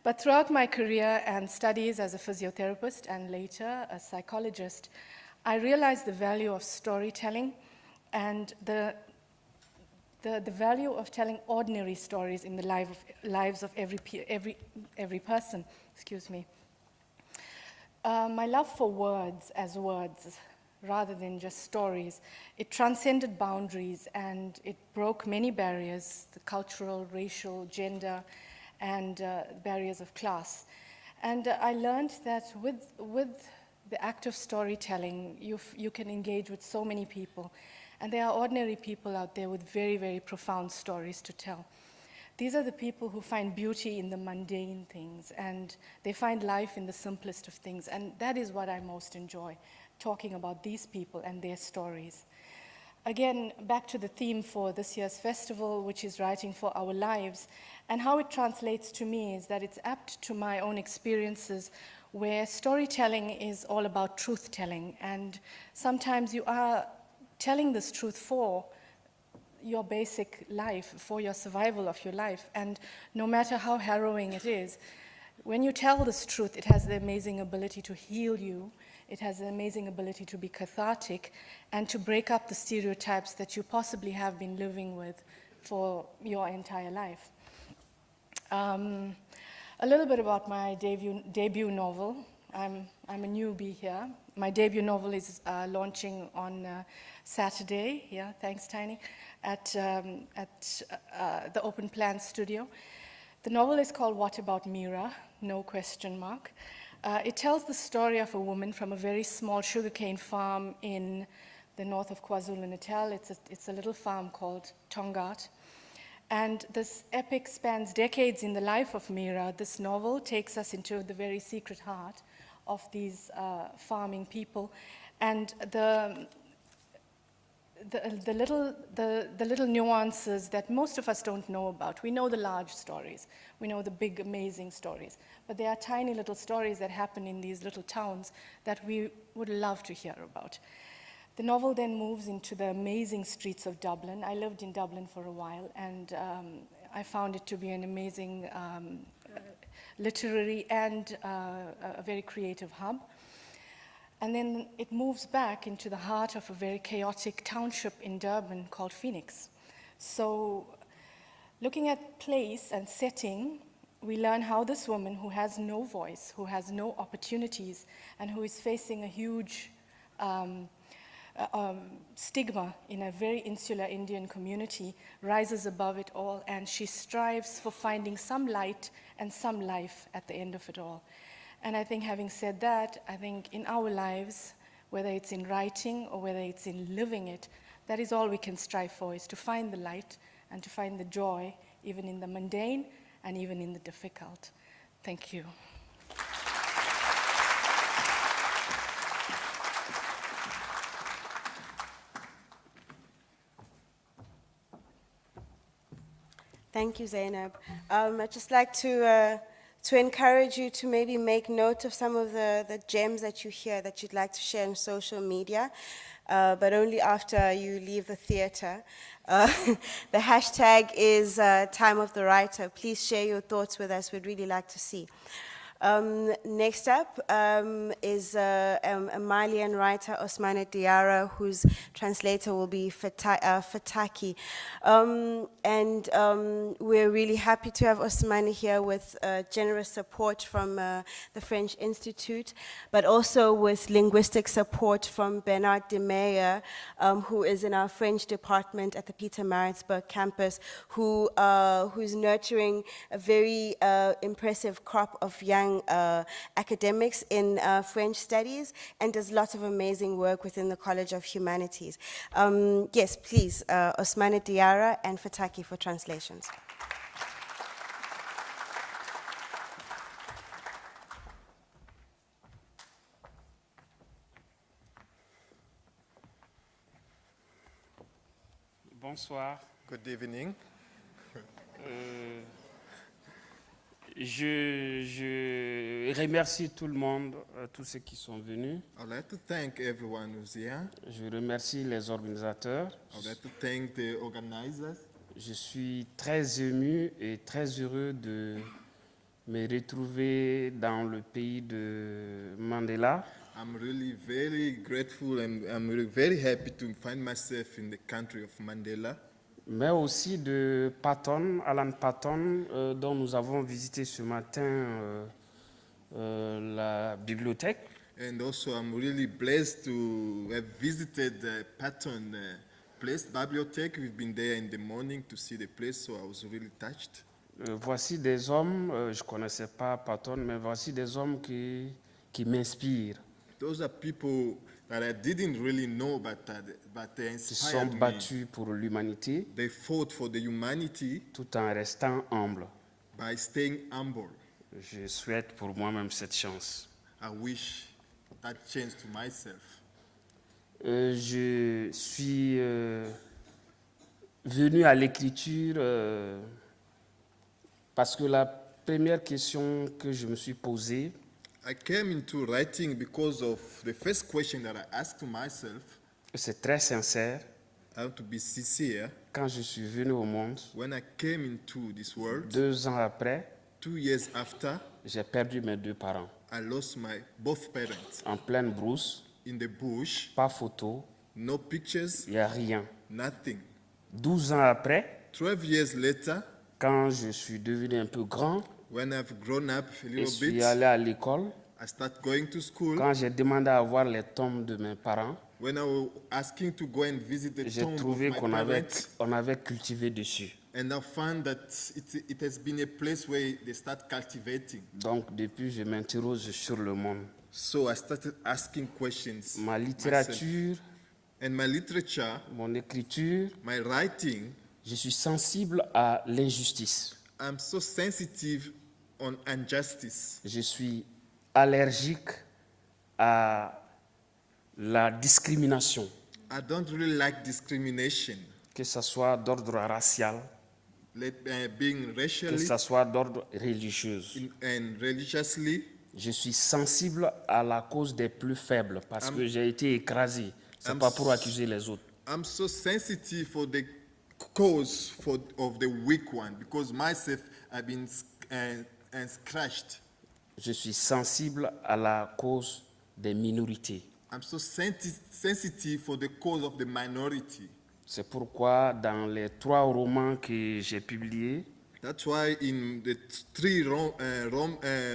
But throughout my career and studies as a physiotherapist and later a psychologist, I realized the value of storytelling and the value of telling ordinary stories in the lives of every person. Excuse me. My love for words as words, rather than just stories, it transcended boundaries and it broke many barriers, the cultural, racial, gender, and barriers of class. And I learned that with the act of storytelling, you can engage with so many people. And there are ordinary people out there with very, very profound stories to tell. These are the people who find beauty in the mundane things, and they find life in the simplest of things. And that is what I most enjoy, talking about these people and their stories. Again, back to the theme for this year's festival, which is Writing for Our Lives, and how it translates to me is that it's apt to my own experiences where storytelling is all about truth-telling, and sometimes you are telling this truth for your basic life, for your survival of your life, and no matter how harrowing it is, when you tell this truth, it has the amazing ability to heal you. It has the amazing ability to be cathartic and to break up the stereotypes that you possibly have been living with for your entire life. A little bit about my debut novel. I'm a newbie here. My debut novel is launching on Saturday. Yeah, thanks, Tiny, at the Open Plan Studio. The novel is called What About Mira? No question mark. It tells the story of a woman from a very small sugarcane farm in the north of KwaZulu-Natal. It's a little farm called Tongaat. And this epic spans decades in the life of Mira. This novel takes us into the very secret heart of these farming people. And the little nuances that most of us don't know about. We know the large stories. We know the big, amazing stories. But there are tiny little stories that happen in these little towns that we would love to hear about. The novel then moves into the amazing streets of Dublin. I lived in Dublin for a while, and I found it to be an amazing literary and a very creative hub. And then it moves back into the heart of a very chaotic township in Durban called Phoenix. So looking at place and setting, we learn how this woman who has no voice, who has no opportunities, and who is facing a huge stigma in a very insular Indian community rises above it all, and she strives for finding some light and some life at the end of it all. And I think, having said that, I think in our lives, whether it's in writing or whether it's in living it, that is all we can strive for, is to find the light and to find the joy, even in the mundane and even in the difficult. Thank you. Thank you, Zainab. I'd just like to encourage you to maybe make note of some of the gems that you hear that you'd like to share on social media, but only after you leave the theater. The hashtag is Time of the Writer. Please share your thoughts with us. We'd really like to see. Next up is a Malian writer, Osmane Diarra, whose translator will be Fataki. We're really happy to have Osmane here with generous support from the French Institute, but also with linguistic support from Bernard de Meyer, who is in our French department at the Pietermaritzburg campus, who's nurturing a very impressive crop of young academics in French studies and does lots of amazing work within the College of Humanities. Yes, please, Osmane Diarra and Fataki for translations. Bonsoir. Good evening. Je remercie tout le monde, tous ceux qui sont venus. I'd like to thank everyone who's here. Je remercie les organisateurs. I'd like to thank the organizers. Je suis très ému et très heureux de me retrouver dans le pays de Mandela. I'm really very grateful and I'm really very happy to find myself in the country of Mandela. Mais aussi de Patton, Alan Patton, dont nous avons visité ce matin la bibliothèque. And also I'm really blessed to have visited the Patton place, bibliothèque. We've been there in the morning to see the place, so I was really touched. Voici des hommes, je ne connaissais pas Patton, mais voici des hommes qui m'inspirent. Those are people that I didn't really know, but they Qui sont inspired me. battus pour l'humanité They fought for the humanity tout en restant humbles. by staying humble. Je souhaite pour moi-même cette chance. I wish that chance to myself. Je suis venu à l'écriture parce que la première question que je me suis posée, I came into writing because of the first question that I asked to myself. c'est très sincère. I have to be sincere. Quand je suis venu au monde, When I came into this world, 2 ans après, 2 years after, j'ai perdu mes 2 parents. I lost my both parents En pleine brousse, in the bush. pas photo, No pictures, il n'y a rien. nothing. 12 ans après, 12 years later, quand je suis devenu un peu grand, when I've grown up a je little suis bit, allé à l'école, I start going to school. quand j'ai demandé à voir les tombes de mes parents, When I was asking to go and visit the j'ai tomb of trouvé my qu'on parents, avait cultivé dessus. and I found that it has been a place where they start cultivating. Donc depuis, je m'interroge sur le monde. So I started asking questions. Ma myself. littérature, And my literature, mon écriture, my writing, je suis sensible à l'injustice. I'm so sensitive on injustice. Je suis allergique à la discrimination, I don't really like discrimination, que ce soit d'ordre racial, being que racially ce soit d'ordre religieux. and religiously. Je suis sensible à la cause des plus faibles parce que j'ai été écrasé. Ce n'est I'm pas pour accuser les autres. I'm so sensitive for the cause of the weak one because myself I've been scratched. Je suis sensible à la cause des minorités. I'm so sensitive for the cause of the minority. C'est pourquoi dans les 3 romans que j'ai publiés, That's why in the 3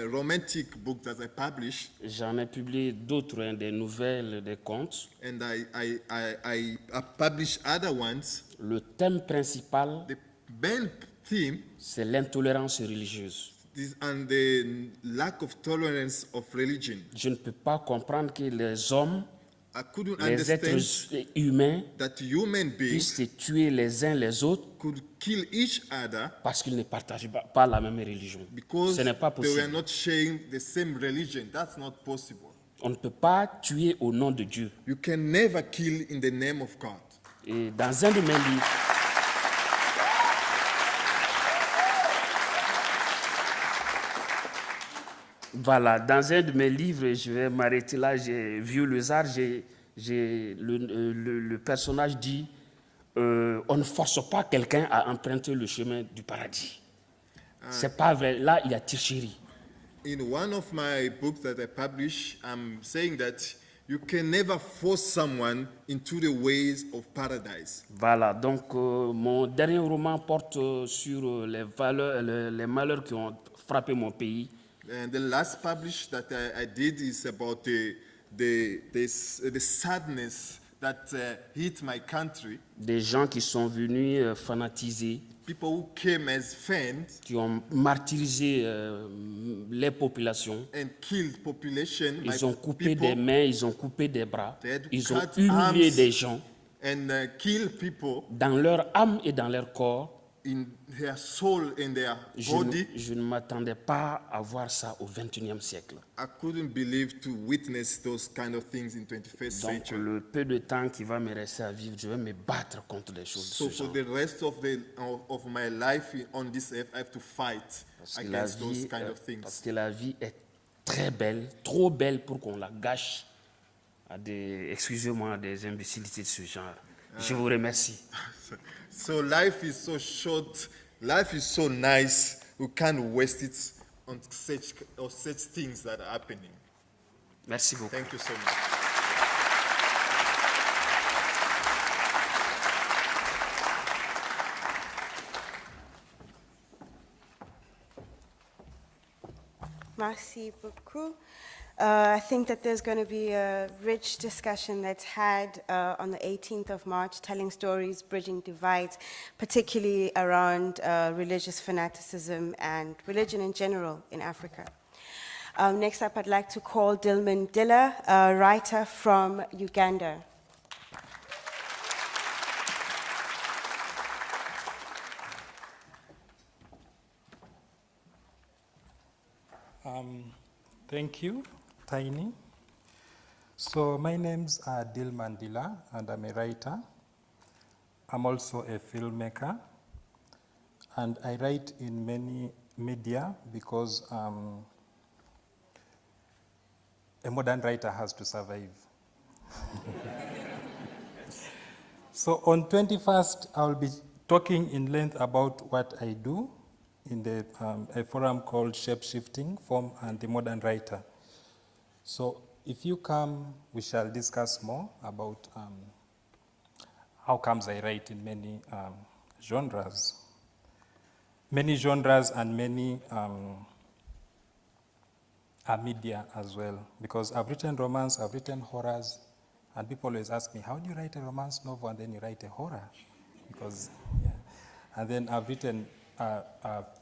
romantic books that I published, j'en ai publié d'autres, des nouvelles, des contes. and I published other ones, Le thème principal, the main theme c'est l'intolérance religieuse. is on the lack of tolerance of religion. Je ne peux pas comprendre que les hommes, I couldn't les êtres understand humains, that human beings puissent se tuer les uns les autres could kill each other parce qu'ils ne partagent pas la même religion. because Ce n'est pas they were possible. not sharing the same religion. That's not possible. On ne peut pas tuer au nom de Dieu. You can never kill in the name of God. Et dans un de mes livres, voilà, dans un de mes livres, je vais m'arrêter là, j'ai Vieux Lézard, le personnage dit on ne force pas quelqu'un à emprunter le chemin du paradis. C'est pas vrai, là il y a tricherie. In one of my books that I publish, I'm saying that you can never force someone into the ways of paradise. Voilà, donc mon dernier roman porte sur les malheurs qui ont frappé mon pays. And the last publish that I did is about the sadness that hit my country. Des gens qui sont venus fanatiser, People who came as fans qui ont martyrisé les populations. and killed population. Ils ont coupé people, des mains, ils ont coupé des bras, They had to ils ont cut humilié arms. des gens And kill people dans leur âme et dans leur corps. in their soul and their body. Je ne m'attendais pas à voir ça au 21e siècle. I couldn't believe to witness those kind of things in 21st Donc, century. le peu de temps qui va me rester à vivre, je vais me battre contre des choses So de ce for genre. the rest of my life on this earth, I have to fight against those kind of things. Parce que la vie est très belle, trop belle pour qu'on la gâche à des, excusez-moi, à des imbécilités de ce genre. Je vous remercie. So life is so short, life is so nice, we can't waste it on such things that are happening. Merci beaucoup. Thank you so much. Merci beaucoup. I think that there's going to be a rich discussion that's had on the 18th of March, telling stories, bridging divides, particularly around religious fanaticism and religion in general in Africa. Next up, I'd like to call Dilman Dilla, a writer from Uganda. Thank you, Tiny. So my name's Dil Mandila, and I'm a writer. I'm also a filmmaker, and I write in many media because a modern writer has to survive. So on 21st, I'll be talking in length about what I do in a forum called Shape-Shifting, Form and the Modern Writer. So if you come, we shall discuss more about how comes I write in many genres. Many genres and many media as well, because I've written romance, I've written horrors, and people always ask me, how do you write a romance novel and then you write a horror? Because, yeah. And then I've written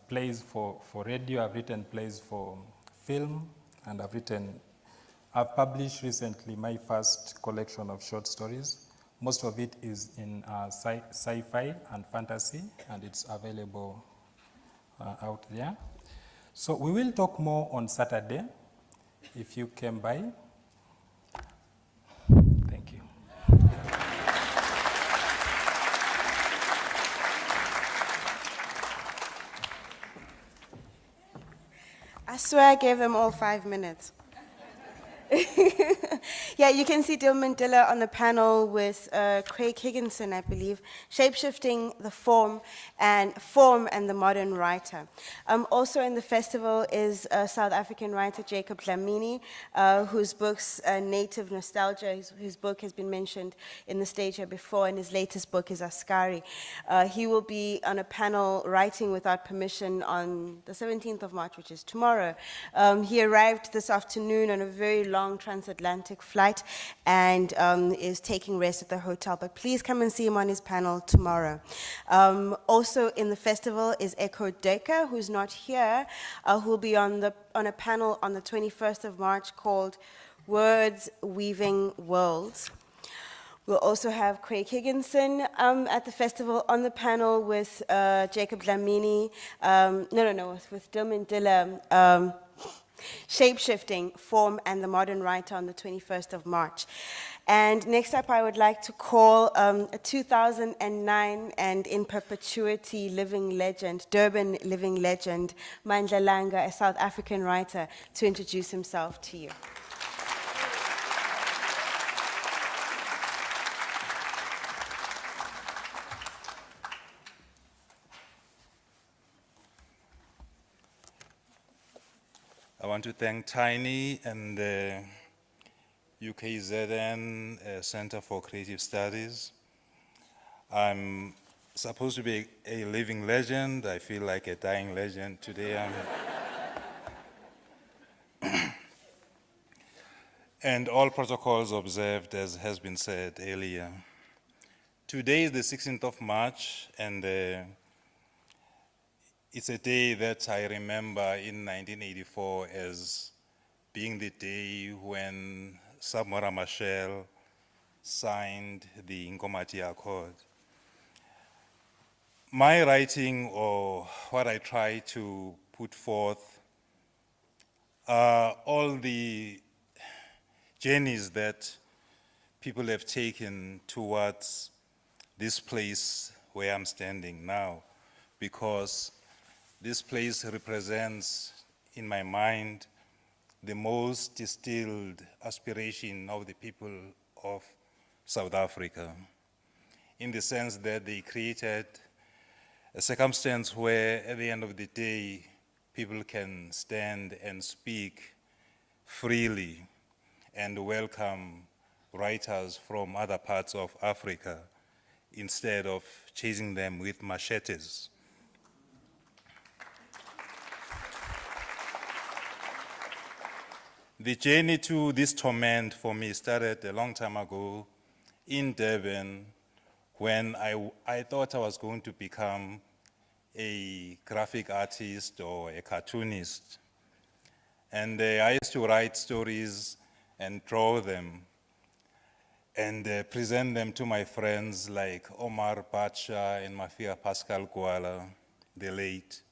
plays for radio, I've written plays for film, and I've published recently my first collection of short stories. Most of it is in sci-fi and fantasy, and it's available out there. So we will talk more on Saturday, if you came by. Thank you. I swear I gave them all 5 minutes. Yeah, you can see Dilman Dilla on the panel with Craig Higginson, I believe, Shape-Shifting the Form and the Modern Writer. Also in the festival is South African writer Jacob Dlamini, whose book's Native Nostalgia, his book has been mentioned in the stage here before, and his latest book is Askari. He will be on a panel writing without permission on the 17th of March, which is tomorrow. He arrived this afternoon on a very long transatlantic flight and is taking rest at the hotel. But please come and see him on his panel tomorrow. Also in the festival is Echo Decker, who's not here, who will be on a panel on the 21st of March called Words Weaving Worlds. We'll also have Craig Higginson at the festival on the panel with Jacob Dlamini, with Dilman Dilla, Shape-Shifting, Form and the Modern Writer on the 21st of March. And next up, I would like to call a 2009 and in perpetuity living legend, Durban living legend, Mandla Langa, a South African writer, to introduce himself to you. I want to thank Tiny and the UKZN Center for Creative Studies. I'm supposed to be a living legend. I feel like a dying legend today. And all protocols observed, as has been said earlier. Today is the 16th of March, and it's a day that I remember in 1984 as being the day when Samora Machel signed the Nkomati Accord. my writing, or what I try to put forth, are all the journeys that people have taken towards this place where I'm standing now, because this place represents, in my mind, the most distilled aspiration of the people of South Africa, in the sense that they created a circumstance where, at the end of the day, people can stand and speak freely and welcome writers from other parts of Africa instead of chasing them with machetes. The journey to this torment for me started a long time ago in Durban, when I thought I was going to become a graphic artist or a cartoonist. And I used to write stories and draw them and present them to my friends like Omar Bacha and Mafia Pascal Kuala, the late,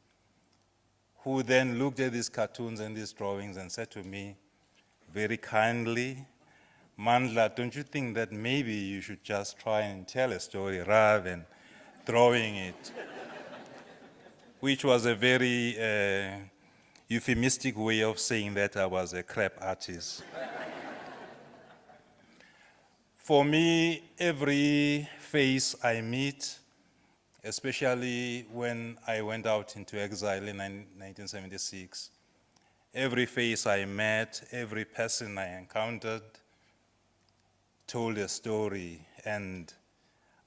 who then looked at these cartoons and these drawings and said to me very kindly, "Mandla, don't you think that maybe you should just try and tell a story rather than drawing it?" Which was a very euphemistic way of saying that I was a crap artist. For me, every face I meet, especially when I went out into exile in 1976, every face I met, every person I encountered told a story, and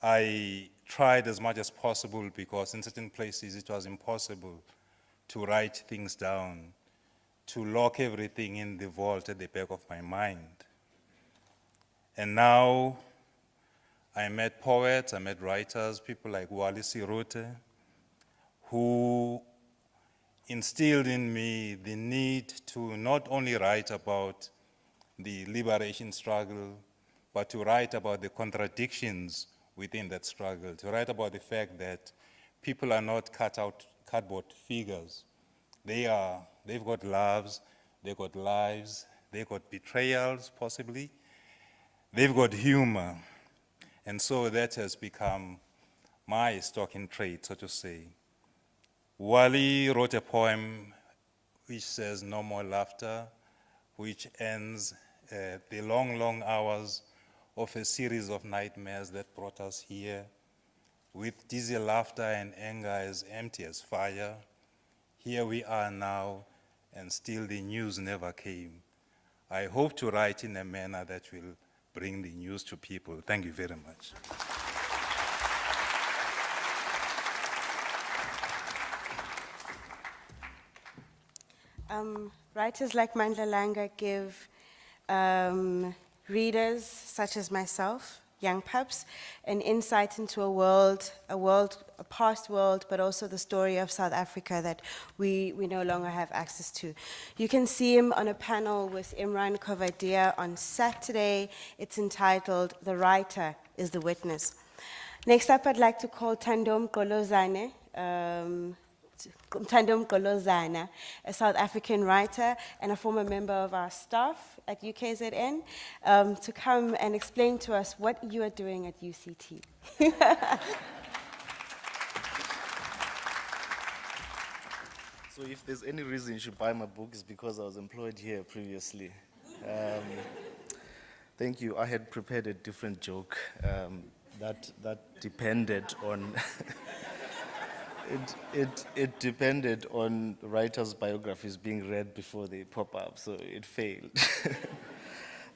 I tried as much as possible, because in certain places it was impossible to write things down, to lock everything in the vault at the back of my mind. And now I met poets, I met writers, people like Wally Sirote, who instilled in me the need to not only write about the liberation struggle, but to write about the contradictions within that struggle, to write about the fact that people are not cut out cardboard figures. They've got loves, they've got lives, they've got betrayals, possibly. They've got humor. And so that has become my stock in trade, so to say. Wally wrote a poem which says "No more laughter," which ends the long, long hours of a series of nightmares that brought us here, with dizzy laughter and anger as empty as fire. Here we are now, and still the news never came. I hope to write in a manner that will bring the news to people. Thank you very much. Writers like Mandla Langa give readers such as myself, young pups, an insight into a past world, but also the story of South Africa that we no longer have access to. You can see him on a panel with Imran Kovadia on Saturday. It's entitled "The Writer is the Witness." Next up, I'd like to call Tandom Golozane, a South African writer and a former member of our staff at UKZN, to come and explain to us what you are doing at UCT. So if there's any reason you should buy my book, it's because I was employed here previously. Thank you. I had prepared a different joke that depended on it depended on writers' biographies being read before they pop up, so it failed.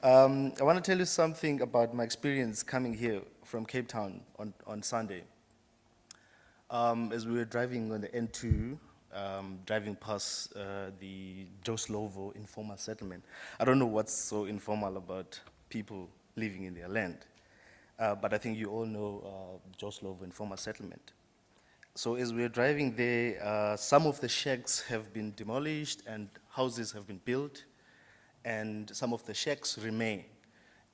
I want to tell you something about my experience coming here from Cape Town on Sunday. As we were driving on the N2, driving past the Joslovo informal settlement. I don't know what's so informal about people living in their land, but I think you all know Joslovo informal settlement. So as we're driving there, some of the shacks have been demolished and houses have been built, and some of the shacks remain.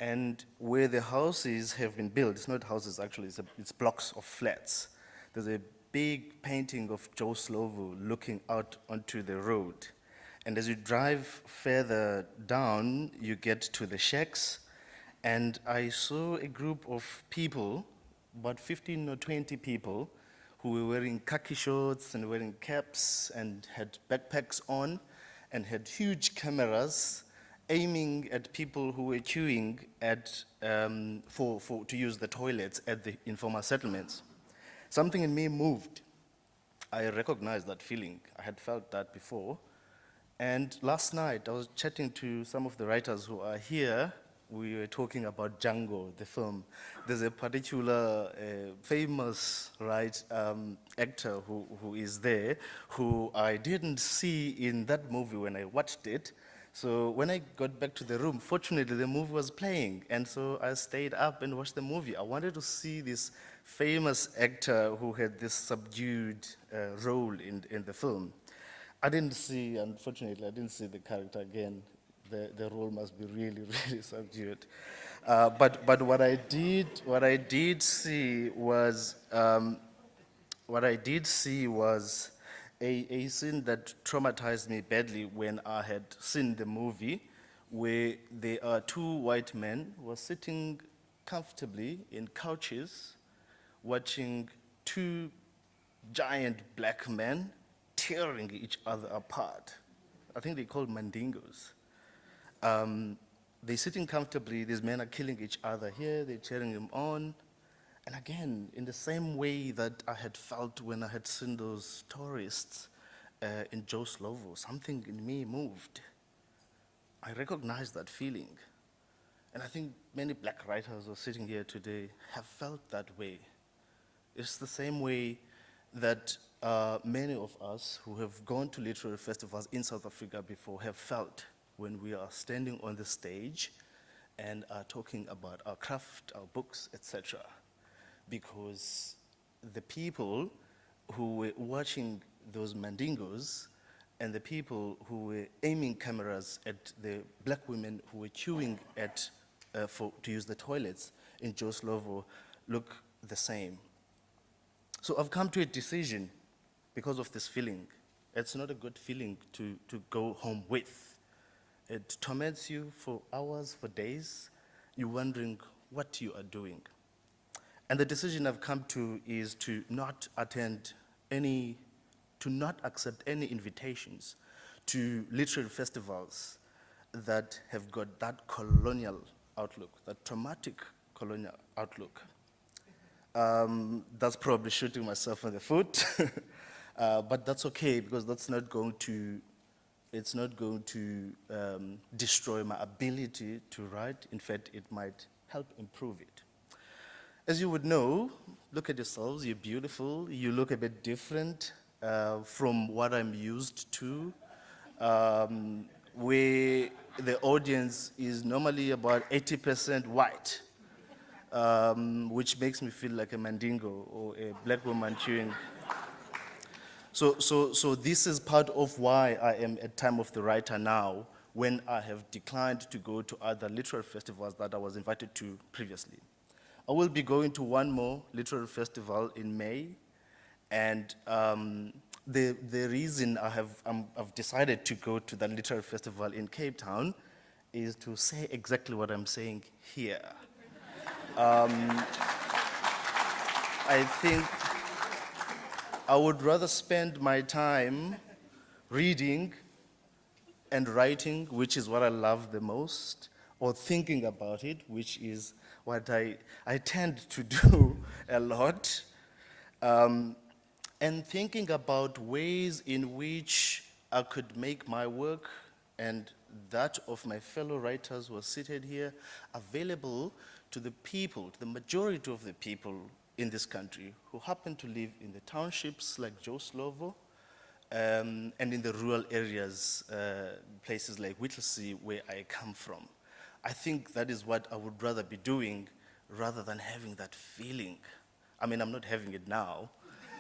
And where the houses have been built, it's not houses actually, it's blocks of flats. There's a big painting of Joe Slovo looking out onto the road. And as you drive further down, you get to the shacks, and I saw a group of people, about 15 or 20 people, who were wearing khaki shorts and wearing caps and had backpacks on and had huge cameras aiming at people who were queuing at, to use the toilets at the informal settlements. Something in me moved. I recognized that feeling. I had felt that before. And last night, I was chatting to some of the writers who are here. We were talking about Django, the film. There's a particular famous actor who is there, who I didn't see in that movie when I watched it. So when I got back to the room, fortunately, the movie was playing. And so I stayed up and watched the movie. I wanted to see this famous actor who had this subdued role in the film. I didn't see, unfortunately, I didn't see the character again. The role must be really, really subdued. But what I did see was a scene that traumatized me badly when I had seen the movie, where there are two white men who are sitting comfortably in couches, watching two giant black men tearing each other apart. I think they're called mandingos. They're sitting comfortably, these men are killing each other here, they're cheering them on. And again, in the same way that I had felt when I had seen those tourists in Joe Slovo, something in me moved. I recognized that feeling. And I think many black writers who are sitting here today have felt that way. It's the same way that many of us who have gone to literary festivals in South Africa before have felt when we are standing on the stage and are talking about our craft, our books, etc. Because the people who were watching those mandingos and the people who were aiming cameras at the black women who were queuing to use the toilets in Joe Slovo look the same. So I've come to a decision because of this feeling. It's not a good feeling to go home with. It torments you for hours, for days. You're wondering what you are doing. And the decision I've come to is to not accept any invitations to literary festivals that have got that colonial outlook, that traumatic colonial outlook. That's probably shooting myself in the foot, but that's okay because that's not going to destroy my ability to write. In fact, it might help improve it. As you would know, look at yourselves, you're beautiful, you look a bit different from what I'm used to, where the audience is normally about 80% white, which makes me feel like a mandingo or a black woman chewing. So this is part of why I am at Time of the Writer now, when I have declined to go to other literary festivals that I was invited to previously. I will be going to one more literary festival in May, and the reason I've decided to go to that literary festival in Cape Town is to say exactly what I'm saying here. I think I would rather spend my time reading and writing, which is what I love the most, or thinking about it, which is what I tend to do a lot, and thinking about ways in which I could make my work and that of my fellow writers who are seated here available to the people, to the majority of the people in this country who happen to live in the townships like Joe Slovo, and in the rural areas, places like Whittlesea, where I come from. I think that is what I would rather be doing rather than having that feeling. I mean, I'm not having it now,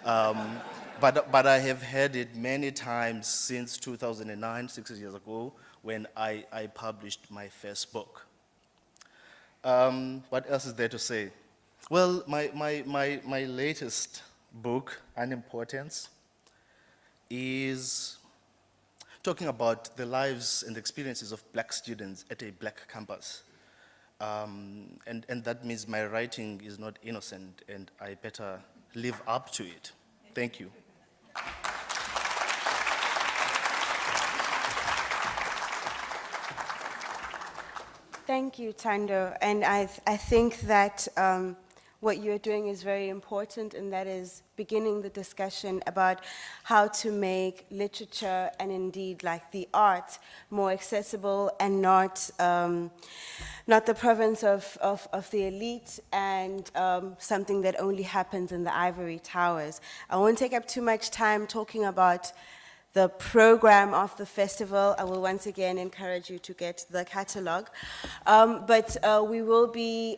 but I have had it many times since 2009, 6 years ago, when I published my first book. What else is there to say? Well, my latest book, Unimportance, is talking about the lives and experiences of black students at a black campus. And that means my writing is not innocent, and I better live up to it. Thank you. Thank you, Tando. And I think that what you're doing is very important, and that is beginning the discussion about how to make literature and indeed like the art more accessible and not the province of the elite and something that only happens in the ivory towers. I won't take up too much time talking about the program of the festival. I will once again encourage you to get the catalog. But we will be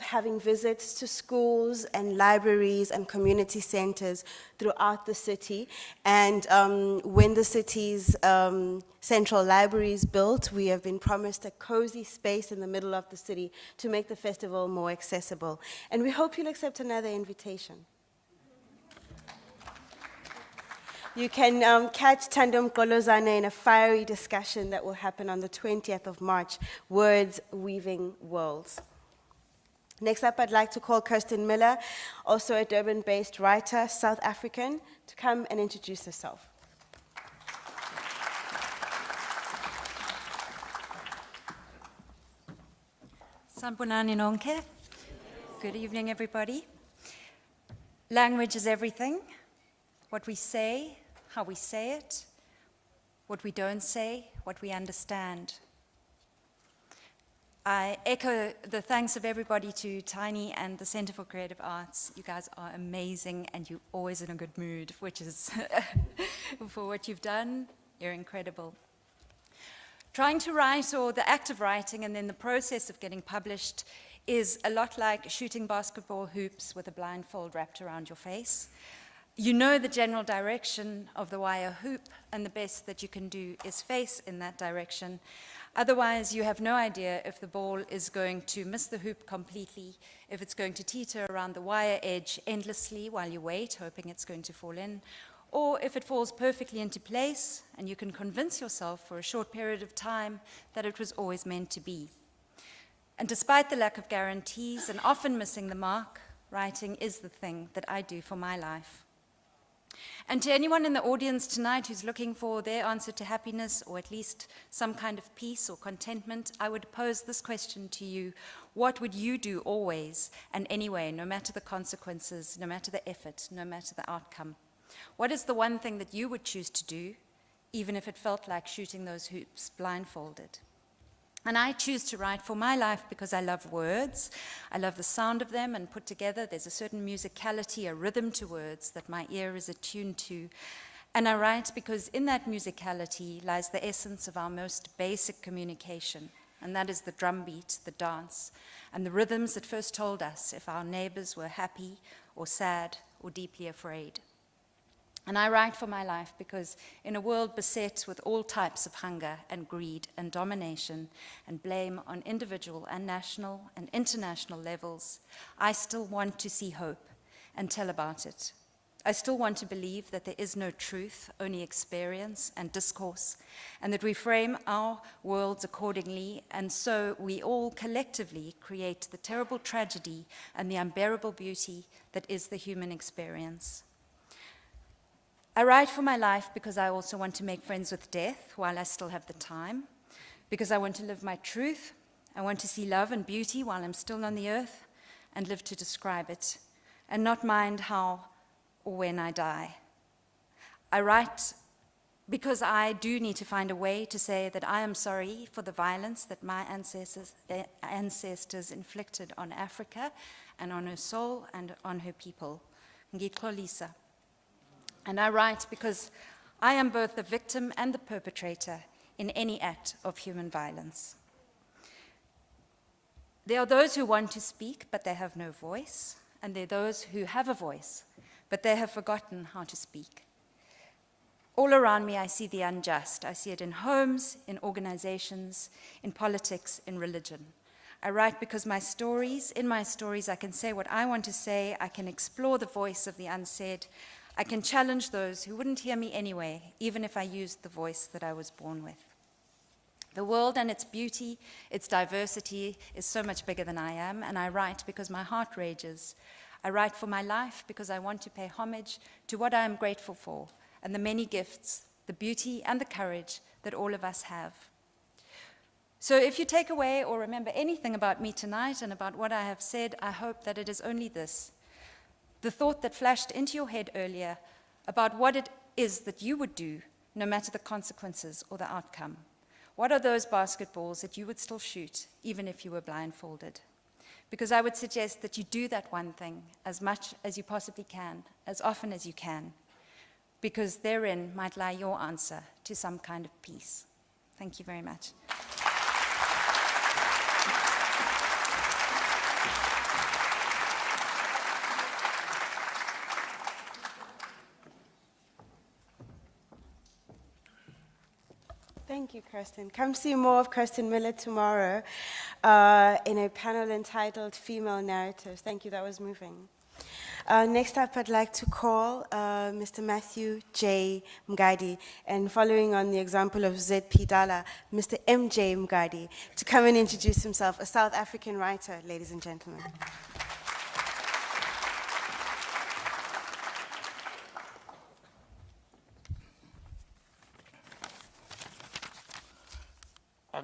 having visits to schools and libraries and community centers throughout the city. And when the city's central library is built, we have been promised a cozy space in the middle of the city to make the festival more accessible. And we hope you'll accept another invitation. You can catch Tando Mgolozane in a fiery discussion that will happen on the 20th of March, Words Weaving Worlds. Next up, I'd like to call Kirsten Miller, also a Durban-based writer, South African, to come and introduce herself. Sanibonani nonke. Good evening, everybody. Language is everything. What we say, how we say it, what we don't say, what we understand. I echo the thanks of everybody to Tiny and the Center for Creative Arts. You guys are amazing and you're always in a good mood, which is, for what you've done, you're incredible. Trying to write, or the act of writing and then the process of getting published, is a lot like shooting basketball hoops with a blindfold wrapped around your face. You know the general direction of the wire hoop, and the best that you can do is face in that direction. Otherwise, you have no idea if the ball is going to miss the hoop completely, if it's going to teeter around the wire edge endlessly while you wait, hoping it's going to fall in, or if it falls perfectly into place, and you can convince yourself for a short period of time that it was always meant to be. And despite the lack of guarantees and often missing the mark, writing is the thing that I do for my life. And to anyone in the audience tonight who's looking for their answer to happiness, or at least some kind of peace or contentment, I would pose this question to you. What would you do always and anyway, no matter the consequences, no matter the effort, no matter the outcome? What is the one thing that you would choose to do, even if it felt like shooting those hoops blindfolded? And I choose to write for my life because I love words. I love the sound of them, and put together there's a certain musicality, a rhythm to words that my ear is attuned to. And I write because in that musicality lies the essence of our most basic communication, and that is the drumbeat, the dance, and the rhythms that first told us if our neighbors were happy or sad or deeply afraid. And I write for my life because in a world beset with all types of hunger and greed and domination and blame on individual and national and international levels, I still want to see hope and tell about it. I still want to believe that there is no truth, only experience and discourse, and that we frame our worlds accordingly, and so we all collectively create the terrible tragedy and the unbearable beauty that is the human experience. I write for my life because I also want to make friends with death while I still have the time, because I want to live my truth. I want to see love and beauty while I'm still on the earth and live to describe it, and not mind how or when I die. I write because I do need to find a way to say that I am sorry for the violence that my ancestors inflicted on Africa and on her soul and on her people. Ngixolisa. And I write because I am both the victim and the perpetrator in any act of human violence. There are those who want to speak, but they have no voice, and there are those who have a voice, but they have forgotten how to speak. All around me, I see the unjust. I see it in homes, in organizations, in politics, in religion. I write because in my stories, I can say what I want to say, I can explore the voice of the unsaid, I can challenge those who wouldn't hear me anyway, even if I used the voice that I was born with. The world and its beauty, its diversity is so much bigger than I am, and I write because my heart rages. I write for my life because I want to pay homage to what I am grateful for, and the many gifts, the beauty and the courage that all of us have. So if you take away or remember anything about me tonight and about what I have said, I hope that it is only this. The thought that flashed into your head earlier about what it is that you would do, no matter the consequences or the outcome. What are those basketballs that you would still shoot, even if you were blindfolded? Because I would suggest that you do that one thing as much as you possibly can, as often as you can, because therein might lie your answer to some kind of peace. Thank you very much. Thank you, Kirsten. Come see more of Kirsten Miller tomorrow in a panel entitled Female Narratives. Thank you, that was moving. Next up, I'd like to call Mr. Matthew J. Mgadi, and following on the example of Z.P. Dala, Mr. M.J. Mgadi, to come and introduce himself, a South African writer, ladies and gentlemen.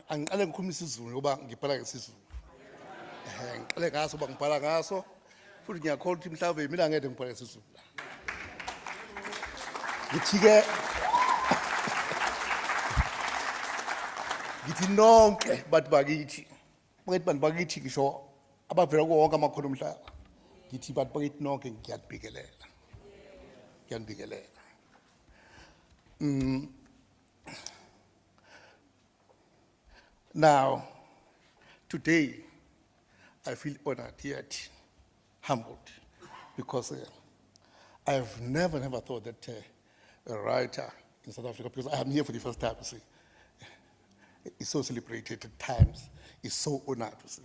Angiqale ngikhuluma isiZulu ngoba ngibhala ngesizulu. Ngiqale ngaso ba ngibhala ngaso futhi ngiyakholwa ukuthi mhlawumbe mina ngeke ngibhala ngesizulu. Ngithi nonke bathi bakithi. Bakithi bantu bakithi ngisho abavela kuwo wonke amakhono omhlaba. Ngithi bathi bakithi nonke ngiyabikelela. Ngiyabikelela. Now, today, I feel honored yet humbled because I have never thought that a writer in South Africa, because I am here for the first time, you see, is so celebrated at times, is so honored, you see.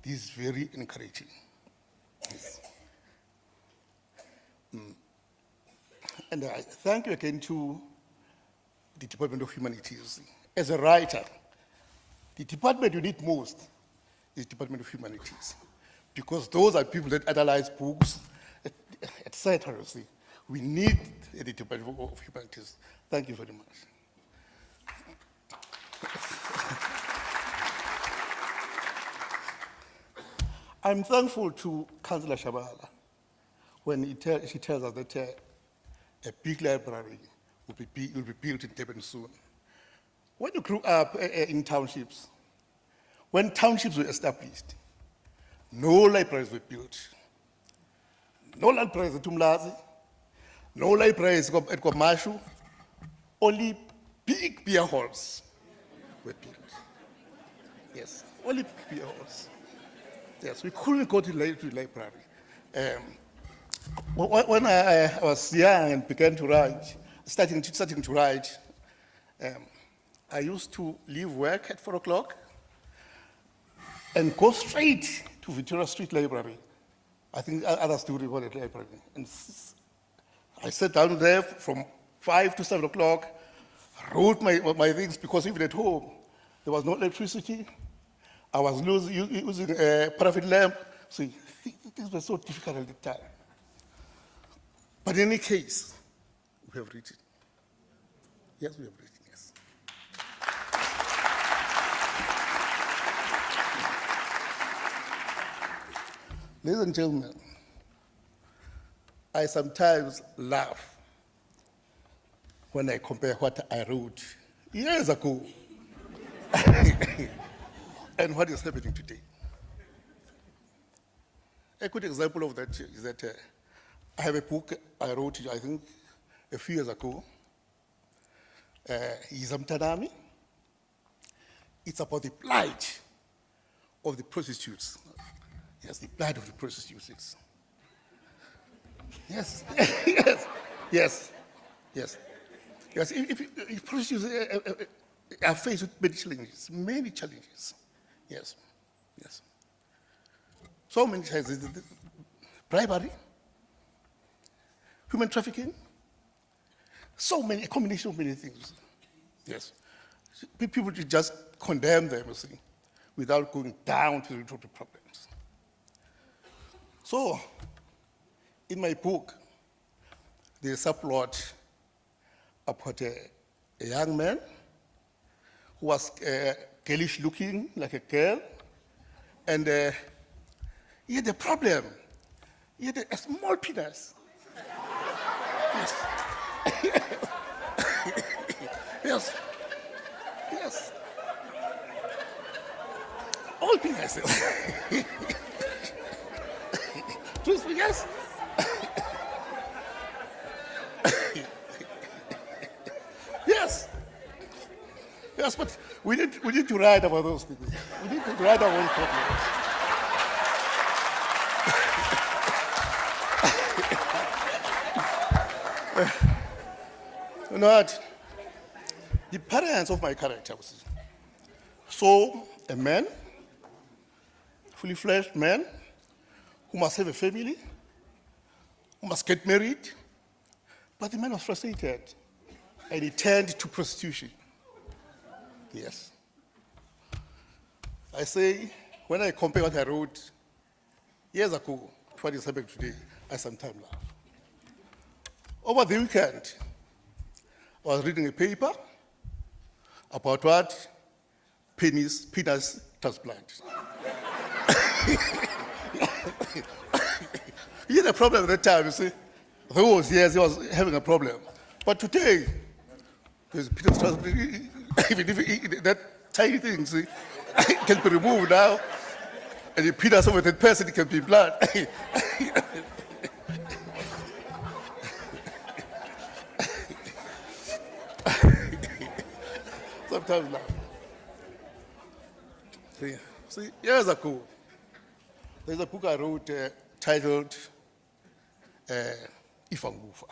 This is very encouraging. Yes. And I thank you again to the Department of Humanities. As a writer, the department you need most is Department of Humanities, because those are people that analyze books, etc. We need the Department of Humanities. Thank you very much. I'm thankful to Councillor Shabala when she tells us that a big library will be built in Durban soon. When you grew up in townships, when townships were established, no libraries were built. No libraries at Umlazi, no libraries at Kwamashu, only big beer halls were built. Yes, only big beer halls. Yes, we couldn't go to the library. When I was young and began to write, starting to write, I used to leave work at 4 o'clock and go straight to Victoria Street Library. I think others do report at library. And I sat down there from 5 to 7 o'clock, wrote my things, because even at home, there was no electricity. I was using a paraffin lamp. So things were so difficult at the time. But in any case, we have reached it. Yes, we have reached it. Ladies and gentlemen, I sometimes laugh when I compare what I wrote years ago and what is happening today. A good example of that is that I have a book I wrote, I think, a few years ago, Yizamtanami. It's about the plight of the prostitutes. Yes, the plight of the prostitutes. Yes, yes. If prostitutes are faced with many challenges, yes. Yes. So many times, bribery, human trafficking, so many, a combination of many things. Yes. People just condemn them, you see, without going down to the root of the problems. So, in my book, there's a plot about a young man who was girlish looking, like a girl, and he had a problem. He had a small penis. Yes. Yes. Yes. All penises. Please, yes. Yes. Yes, but we need to write about those things. We need to write our own problems. You know what? The parents of my character saw a man, fully fledged man, who must have a family, who must get married, but the man was frustrated, and he turned to prostitution. Yes. I say, when I compare what I wrote years ago to what is happening today, I sometimes laugh. Over the weekend, I was reading a paper about what? Penis transplant. He had a problem at that time, you see. Those years he was having a problem. But today, there's penis transplant. Even if that tiny thing, see, can be removed now, and the penis of that person can be blood. Sometimes now. See, years ago, there's a book I wrote titled Ifangufa.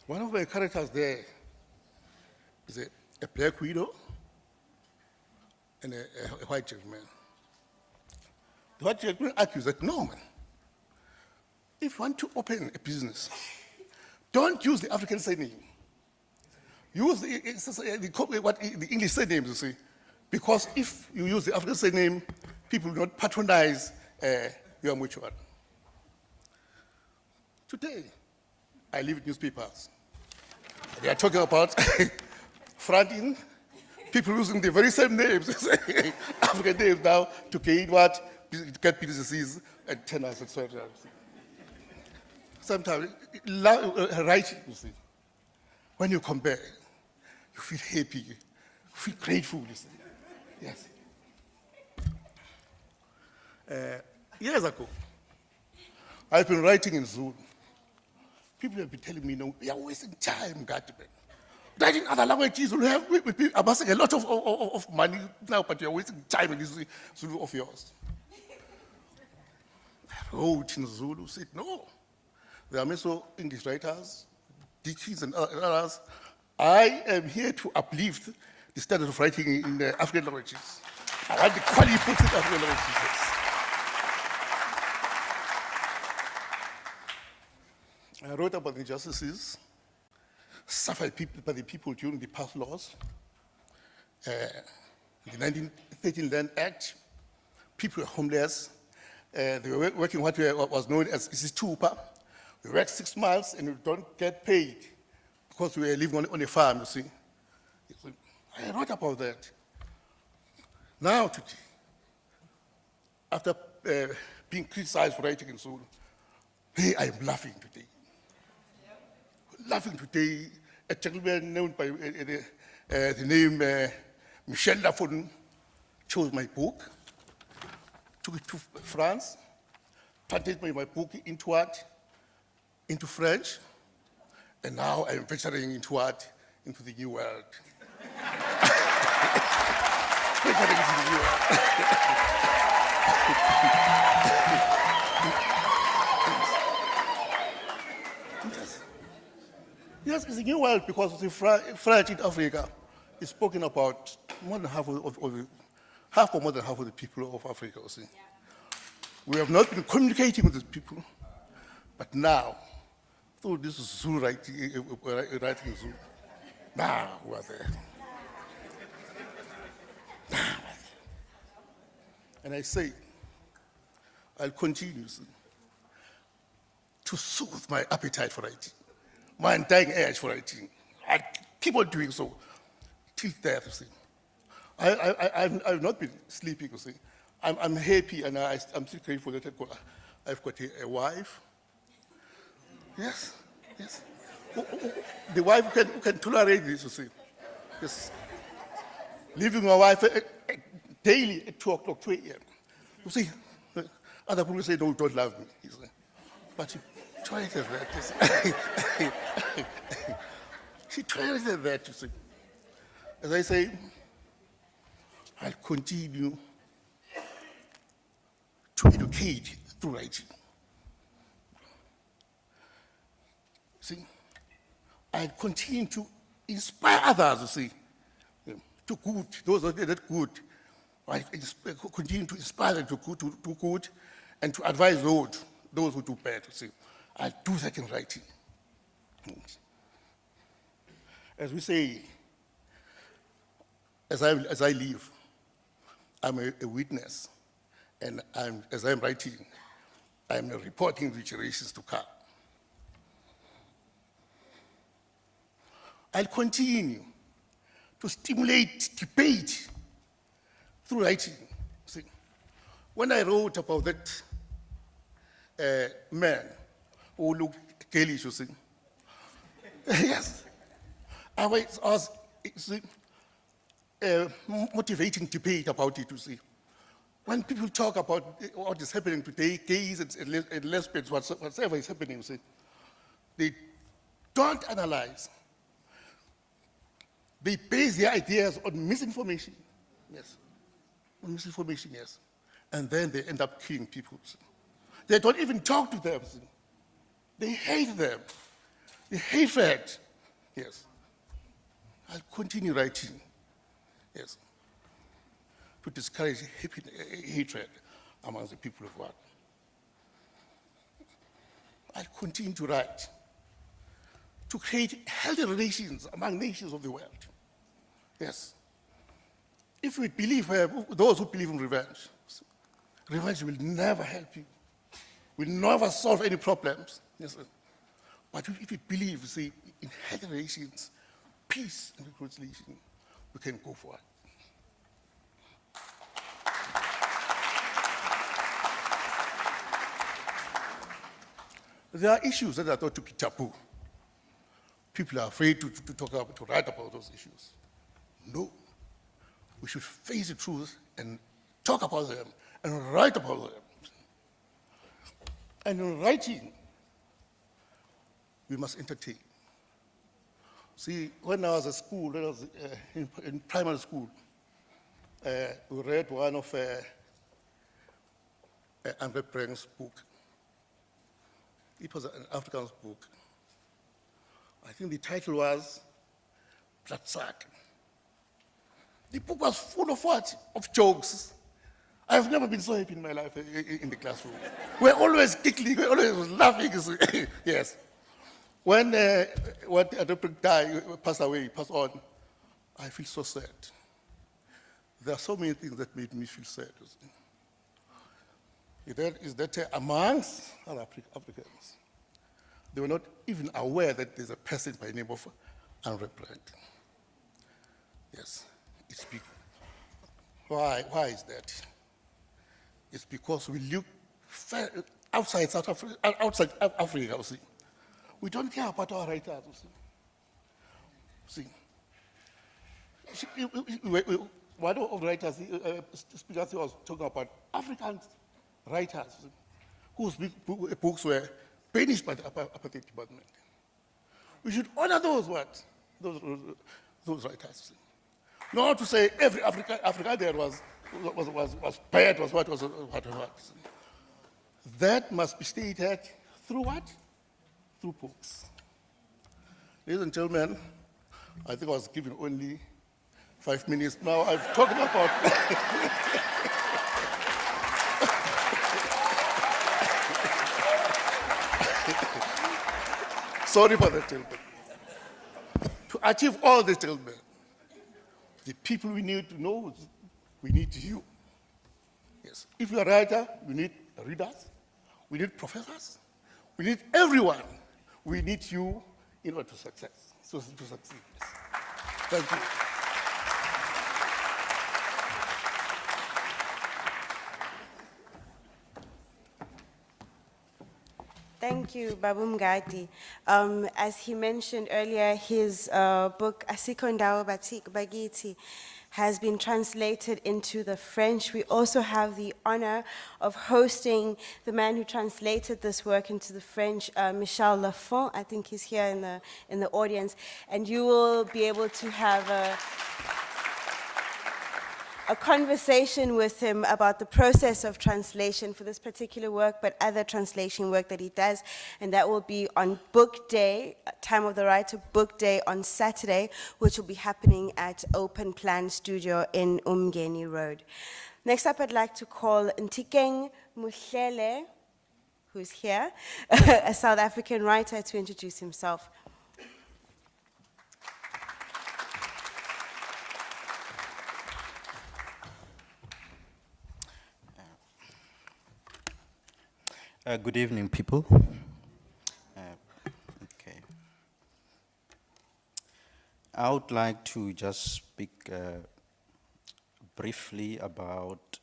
One of my characters there is a black widow and a white gentleman. The white gentleman argues that, no, man, if you want to open a business, don't use the African surname. Use the English surname, you see. Because if you use the African surname, people will not patronize your mutual. Today, I live in newspapers. They are talking about fronting, people using the very same names, African names now, to gain what? To get businesses and tenants, etc. Sometimes, writing, you see, when you compare, you feel happy, you feel grateful, you see. Yes. Years ago, I've been writing in Zulu. People have been telling me, no, we are wasting time, Gatman. Writing other languages, we are amassing a lot of money now, but you are wasting time in this Zulu of yours. I wrote in Zulu, said, no. There are also English writers, teachers, and others. I am here to uplift the standard of writing in the African languages. I want the quality put in African languages. I wrote about the injustices suffered by the people during the past laws. The 1913 Land Act, people were homeless. They were working what was known as isitupa. We work 6 months and we don't get paid because we were living on a farm, you see. I wrote about that. Now, today, after being criticized for writing in Zulu, hey, I am laughing today. Laughing today, a gentleman known by the name Michel Lafon chose my book, took it to France, translated my book into what? Into French, and now I'm venturing into what? Into the new world. Venturing into the new world. Yes, it's a new world because the French in Africa is spoken about more than half or more than half of the people of Africa, you see. We have not been communicating with these people, but now, through this zoo writing zoo, now we are there. And I say, I'll continue to soothe my appetite for writing, my undying urge for writing. I keep on doing so till death, you see. I've not been sleeping, you see. I'm happy and I'm still grateful that I've got a wife. Yes, yes. The wife who can tolerate this, you see. Yes. Leaving my wife daily at 2 o'clock, 2 a.m. You see, other people say, no, you don't love me. You see. But she tolerated that. You see. She tolerated that, you see. As I say, I'll continue to educate through writing. See, I'll continue to inspire others, you see, to good, those who are not good. I continue to inspire them to good and to advise those who do bad, you see. I'll do that in writing. As we say, as I live, I'm a witness, and as I'm writing, I'm reporting the generations to come. I'll continue to stimulate debate through writing. See, when I wrote about that man who looked girlish, you see, yes, I was motivating debate about it, you see. When people talk about what is happening today, gays and lesbians, whatever is happening, you see, they don't analyze. They base their ideas on misinformation, yes. On misinformation, yes. And then they end up killing people. See. They don't even talk to them. See. They hate them. They hate that, yes. I'll continue writing, yes, to discourage hatred among the people of God. I'll continue to write to create healthy relations among nations of the world. Yes. If we believe, those who believe in revenge, revenge will never help you, will never solve any problems. Yes. But if we believe, see, in healthy relations, peace and reconciliation, we can go forward. There are issues that are thought to be taboo. People are afraid to talk about, to write about those issues. No, we should face the truth and talk about them and write about them. And in writing, we must entertain. See, when I was at school, when I was in primary school, we read one of Andre Breng's book. It was an Afrikaans book. I think the title was Platsak. The book was full of what? Of jokes. I've never been so happy in my life in the classroom. We're always giggling, we're always laughing. Yes. When Adopted passed away, passed on, I feel so sad. There are so many things that made me feel sad. Is that amongst other Africans, they were not even aware that there's a person by the name of Andre Breng. Yes, it's because. Why is that? It's because we look outside South Africa, outside Africa, see. We don't care about our writers, see. One of the writers, speakers was talking about African writers whose books were banished by the apartheid department. We should honor those writers. Not to say every African there was bad, was what. That must be stated through what? Through books. Ladies and gentlemen, I think I was given only 5 minutes now. I've talked about. Sorry for that, gentlemen. To achieve all this, gentlemen, the people we need to know, we need you. Yes. If you're a writer, we need readers, we need professors, we need everyone. We need you in order to succeed. Yes. Thank you. Thank you, Babu Mgadi. As he mentioned earlier, his book, Asikho Ndawo Bagiti, has been translated into the French. We also have the honor of hosting the man who translated this work into the French, Michel Lafont. I think he's here in the audience. And you will be able to have a conversation with him about the process of translation for this particular work, but other translation work that he does, and that will be on Book Day, Time of the Writer Book Day on Saturday, which will be happening at Open Plan Studio in Umgeni Road. Next up, I'd like to call Ntikeng Muhlele, who's here, a South African writer, to introduce himself. Good evening, people. Okay. I would like to just speak briefly about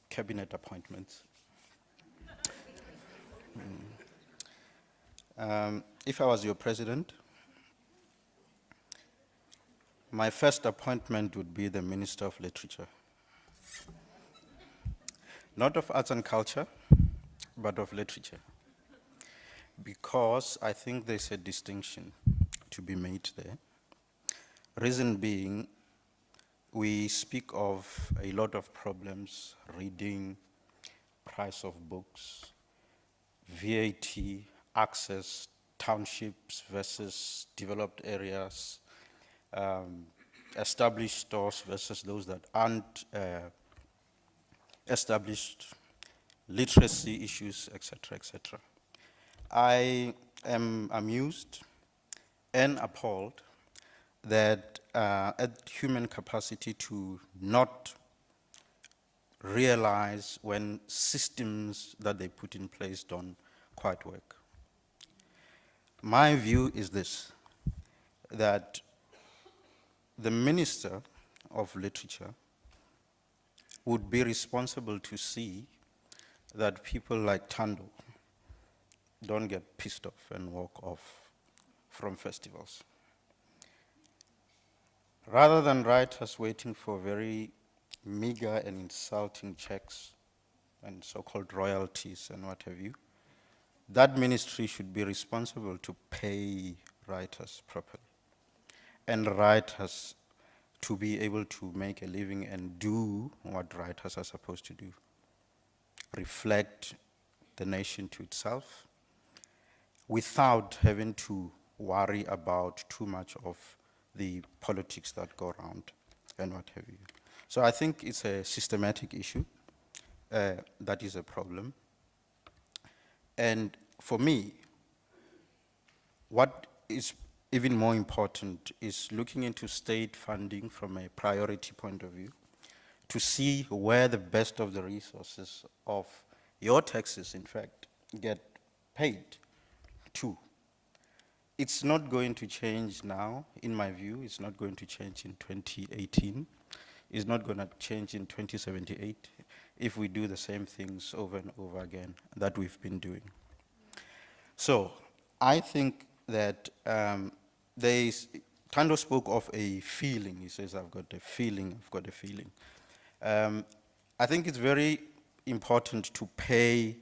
cabinet appointments. If I was your president, my first appointment would be the Minister of Literature. Not of arts and culture, but of literature. Because I think there's a distinction to be made there. Reason being, we speak of a lot of problems, reading, price of books, VAT, access, townships versus developed areas, established stores versus those that aren't established, literacy issues, etc., etc. I am amused and appalled that at human capacity to not realize when systems that they put in place don't quite work. My view is this, that the Minister of Literature would be responsible to see that people like Tando don't get pissed off and walk off from festivals. Rather than writers waiting for very meager and insulting checks and so-called royalties and what have you, that ministry should be responsible to pay writers properly and writers to be able to make a living and do what writers are supposed to do. Reflect the nation to itself without having to worry about too much of the politics that go around and what have you. So I think it's a systematic issue that is a problem. And for me, what is even more important is looking into state funding from a priority point of view to see where the best of the resources of your taxes, in fact, get paid to. It's not going to change now, in my view. It's not going to change in 2018. It's not going to change in 2078 if we do the same things over and over again that we've been doing. So I think that Tando spoke of a feeling. He says, I've got a feeling, I've got a feeling. I think it's very important to pay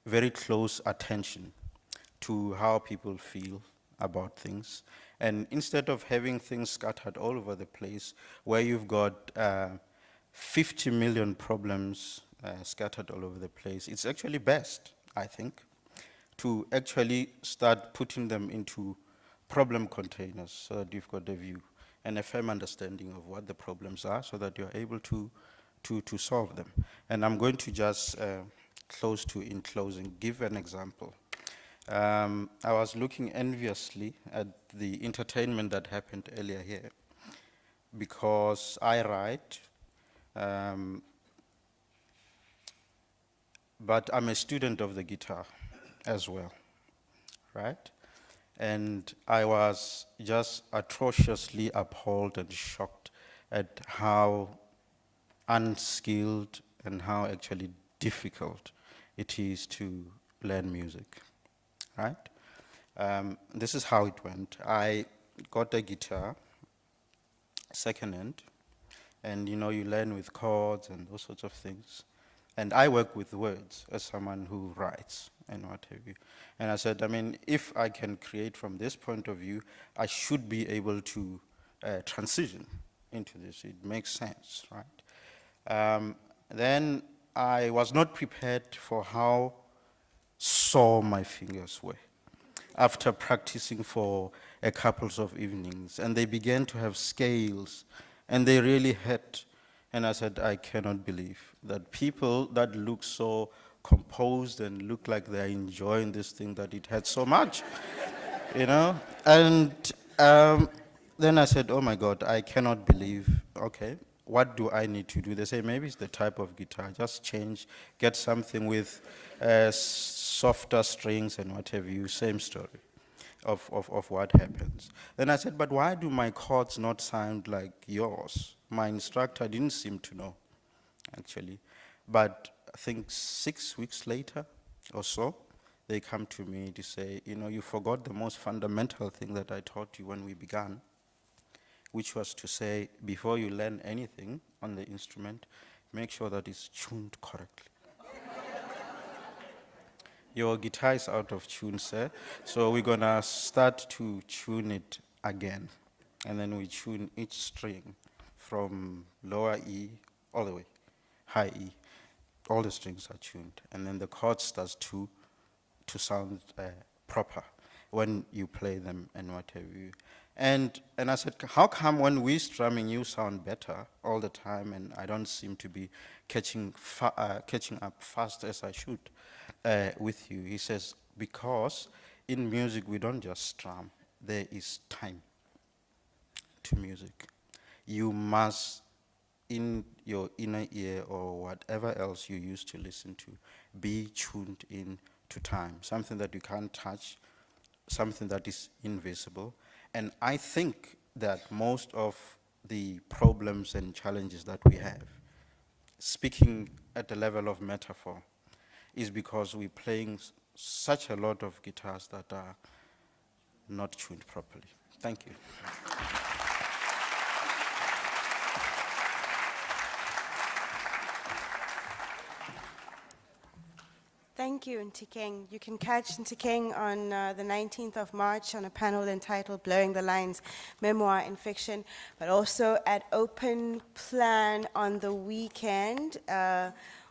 very close attention to how people feel about things. And instead of having things scattered all over the place, where you've got 50 million problems scattered all over the place, it's actually best, I think, to actually start putting them into problem containers so that you've got a view. and a firm understanding of what the problems are so that you're able to solve them. And I'm going to just in closing, give an example. I was looking enviously at the entertainment that happened earlier here because I write, but I'm a student of the guitar as well, right? And I was just atrociously appalled and shocked at how unskilled and how actually difficult it is to learn music, right? This is how it went. I got a guitar, second-hand, and you learn with chords and those sorts of things. And I work with words as someone who writes and what have you. And I said, if I can create from this point of view, I should be able to transition into this. It makes sense, right? Then I was not prepared for how sore my fingers were after practicing for a couple of evenings. And they began to have scales, and they really hurt. And I said, I cannot believe that people that look so composed and look like they're enjoying this thing, that it hurts so much, And then I said, oh my God, I cannot believe, okay, what do I need to do? They say, maybe it's the type of guitar, just change, get something with softer strings and what have you, same story of what happens. Then I said, but why do my chords not sound like yours? My instructor didn't seem to know, actually. But I think 6 weeks later or so, they come to me to say, you forgot the most fundamental thing that I taught you when we began, which was to say, before you learn anything on the instrument, make sure that it's tuned correctly. Your guitar is out of tune, sir, so we're gonna start to tune it again. And then we tune each string from lower E all the way, high E. All the strings are tuned, and then the chord starts to sound proper when you play them and what have you. And I said, how come when we're strumming you sound better all the time and I don't seem to be catching up fast as I should with you? He says, because in music we don't just strum, there is time to music. You must, in your inner ear or whatever else you used to listen to, be tuned in to time, something that you can't touch, something that is invisible. And I think that most of the problems and challenges that we have, speaking at the level of metaphor, is because we're playing such a lot of guitars that are not tuned properly. Thank you. Thank you, Ntikeng. You can catch Ntikeng on the 19th of March on a panel entitled Blurring the Lines, Memoir and Fiction, but also at Open Plan on the weekend.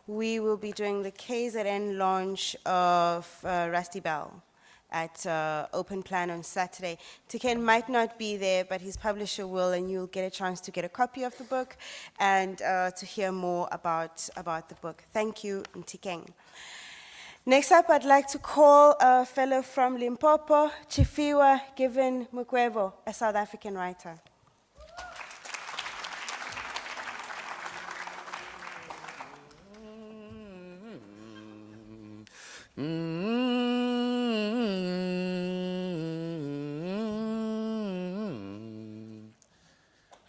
We will be doing the KZN launch of Rusty Bell at Open Plan on Saturday. Ntikeng might not be there, but his publisher will, and you'll get a chance to get a copy of the book and to hear more about the book. Thank you, Ntikeng. Next up, I'd like to call a fellow from Limpopo, Chifiwa Given Mukwevo, a South African writer.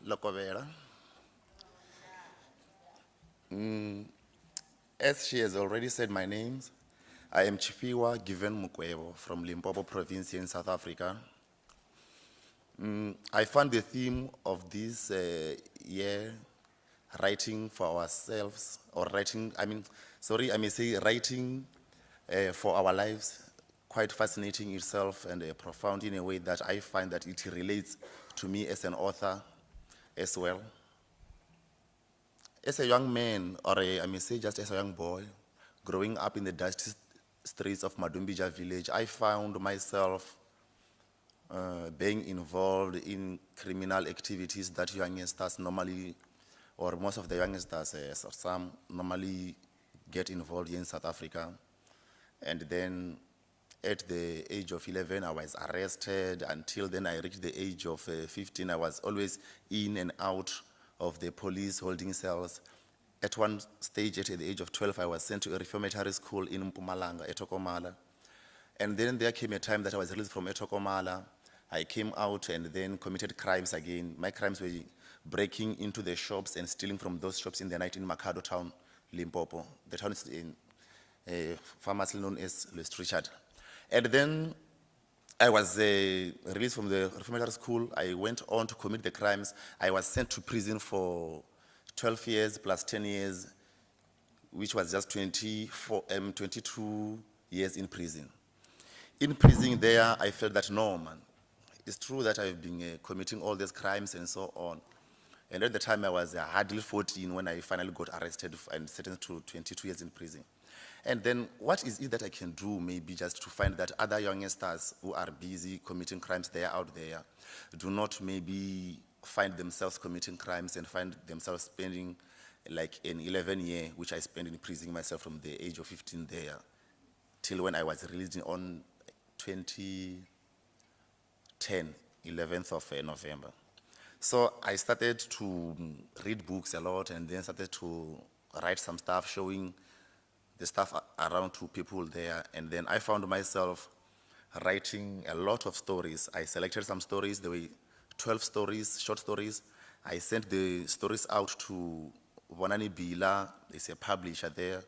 Lokobera. As she has already said my names, I am Chifiwa Given Mukwevo from Limpopo province in South Africa. I found the theme of this year, writing for ourselves, or writing for our lives, quite fascinating itself and profound in a way that I find that it relates to me as an author as well. As a young man, or just as a young boy, growing up in the dusty streets of Madumbija village, I found myself being involved in criminal activities that youngsters normally, or most of the youngsters, some normally get involved in South Africa. And then at the age of 11, I was arrested. Until then, I reached the age of 15. I was always in and out of the police holding cells. At one stage, at the age of 12, I was sent to a reformatory school in Mpumalanga, Etokomala. And then there came a time that I was released from Etokomala. I came out and then committed crimes again. My crimes were breaking into the shops and stealing from those shops in the night in Makado town, Limpopo. The town is in a pharmacy known as Louis Richard. And then I was released from the reformatory school. I went on to commit the crimes. I was sent to prison for 12 years plus 10 years, which was just 22 years in prison. In prison there, I felt that, no, man, it's true that I've been committing all these crimes and so on. And at the time, I was hardly 14 when I finally got arrested and sentenced to 22 years in prison. And then what is it that I can do, maybe just to find that other youngsters who are busy committing crimes out there do not maybe find themselves committing crimes and find themselves spending like an 11 year, which I spent in prison myself from the age of 15 there till when I was released on 2010, 11th of November. So I started to read books a lot and then started to write some stuff showing the stuff around to people there. And then I found myself writing a lot of stories. I selected some stories. There were 12 stories, short stories. I sent the stories out to Bonani Bila, is a publisher there.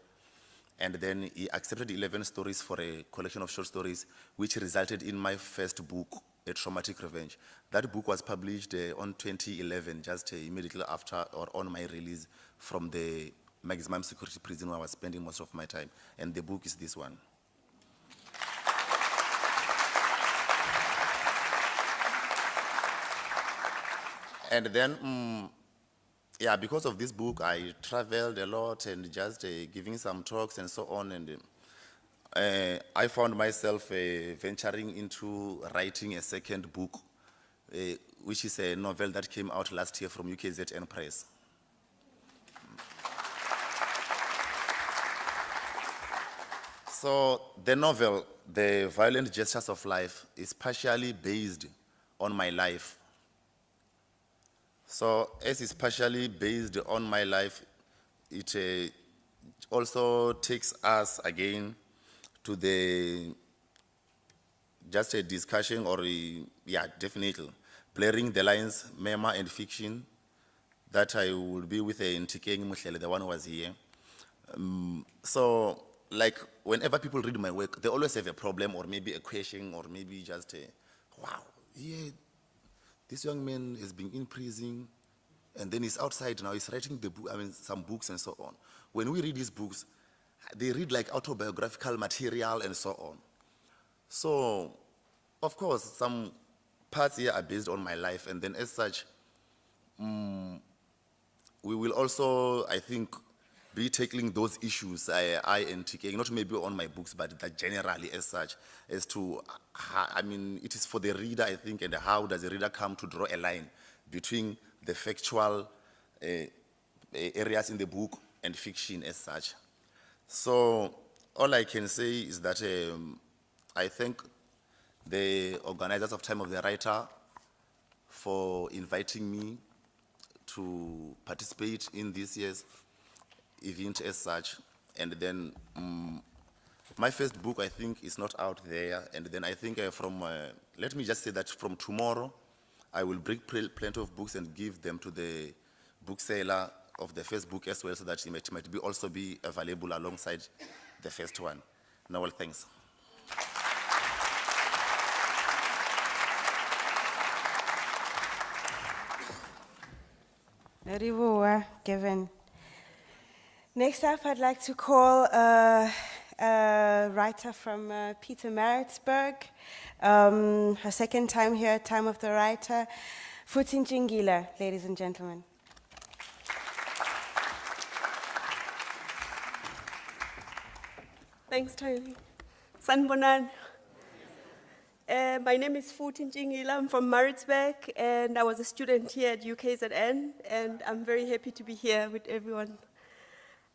And then he accepted 11 stories for a collection of short stories, which resulted in my first book, A Traumatic Revenge. That book was published on 2011, just immediately after or on my release from the maximum security prison where I was spending most of my time. And the book is this one. And then, yeah, because of this book, I traveled a lot and just giving some talks and so on. And I found myself venturing into writing a second book, which is a novel that came out last year from UKZN Press. So the novel, The Violent Gestures of Life, is partially based on my life. So as it's partially based on my life, it also takes us again to just a discussion or, yeah, definitely, blurring the lines, mema and fiction, that I will be with Ntikeng Muhlele, the one who was here. So, like, whenever people read my work, they always have a problem or maybe a question or maybe just wow, yeah, this young man has been in prison and then he's outside now, he's writing some books and so on. When we read these books, they read like autobiographical material and so on. So, of course, some parts here are based on my life, and then as such, we will also, I think, be tackling those issues, I and TK, not maybe on my books, but that generally as such, as to, I mean, it is for the reader, I think, and how does the reader come to draw a line between the factual areas in the book and fiction as such. So all I can say is that I thank the organizers of Time of the Writer for inviting me to participate in this year's event as such. And then my first book, I think, is not out there. And then I think let me just say that from tomorrow, I will bring plenty of books and give them to the bookseller of the first book as well, so that it might also be available alongside the first one. Now, well, thanks. Given. Next up, I'd like to call a writer from Pietermaritzburg. Her second time here, Time of the Writer, Futhi Njingila, ladies and gentlemen. Thanks, Tony. Sanibonani. My name is Futhi Njingila. I'm from Maritzburg, and I was a student here at UKZN, and I'm very happy to be here with everyone.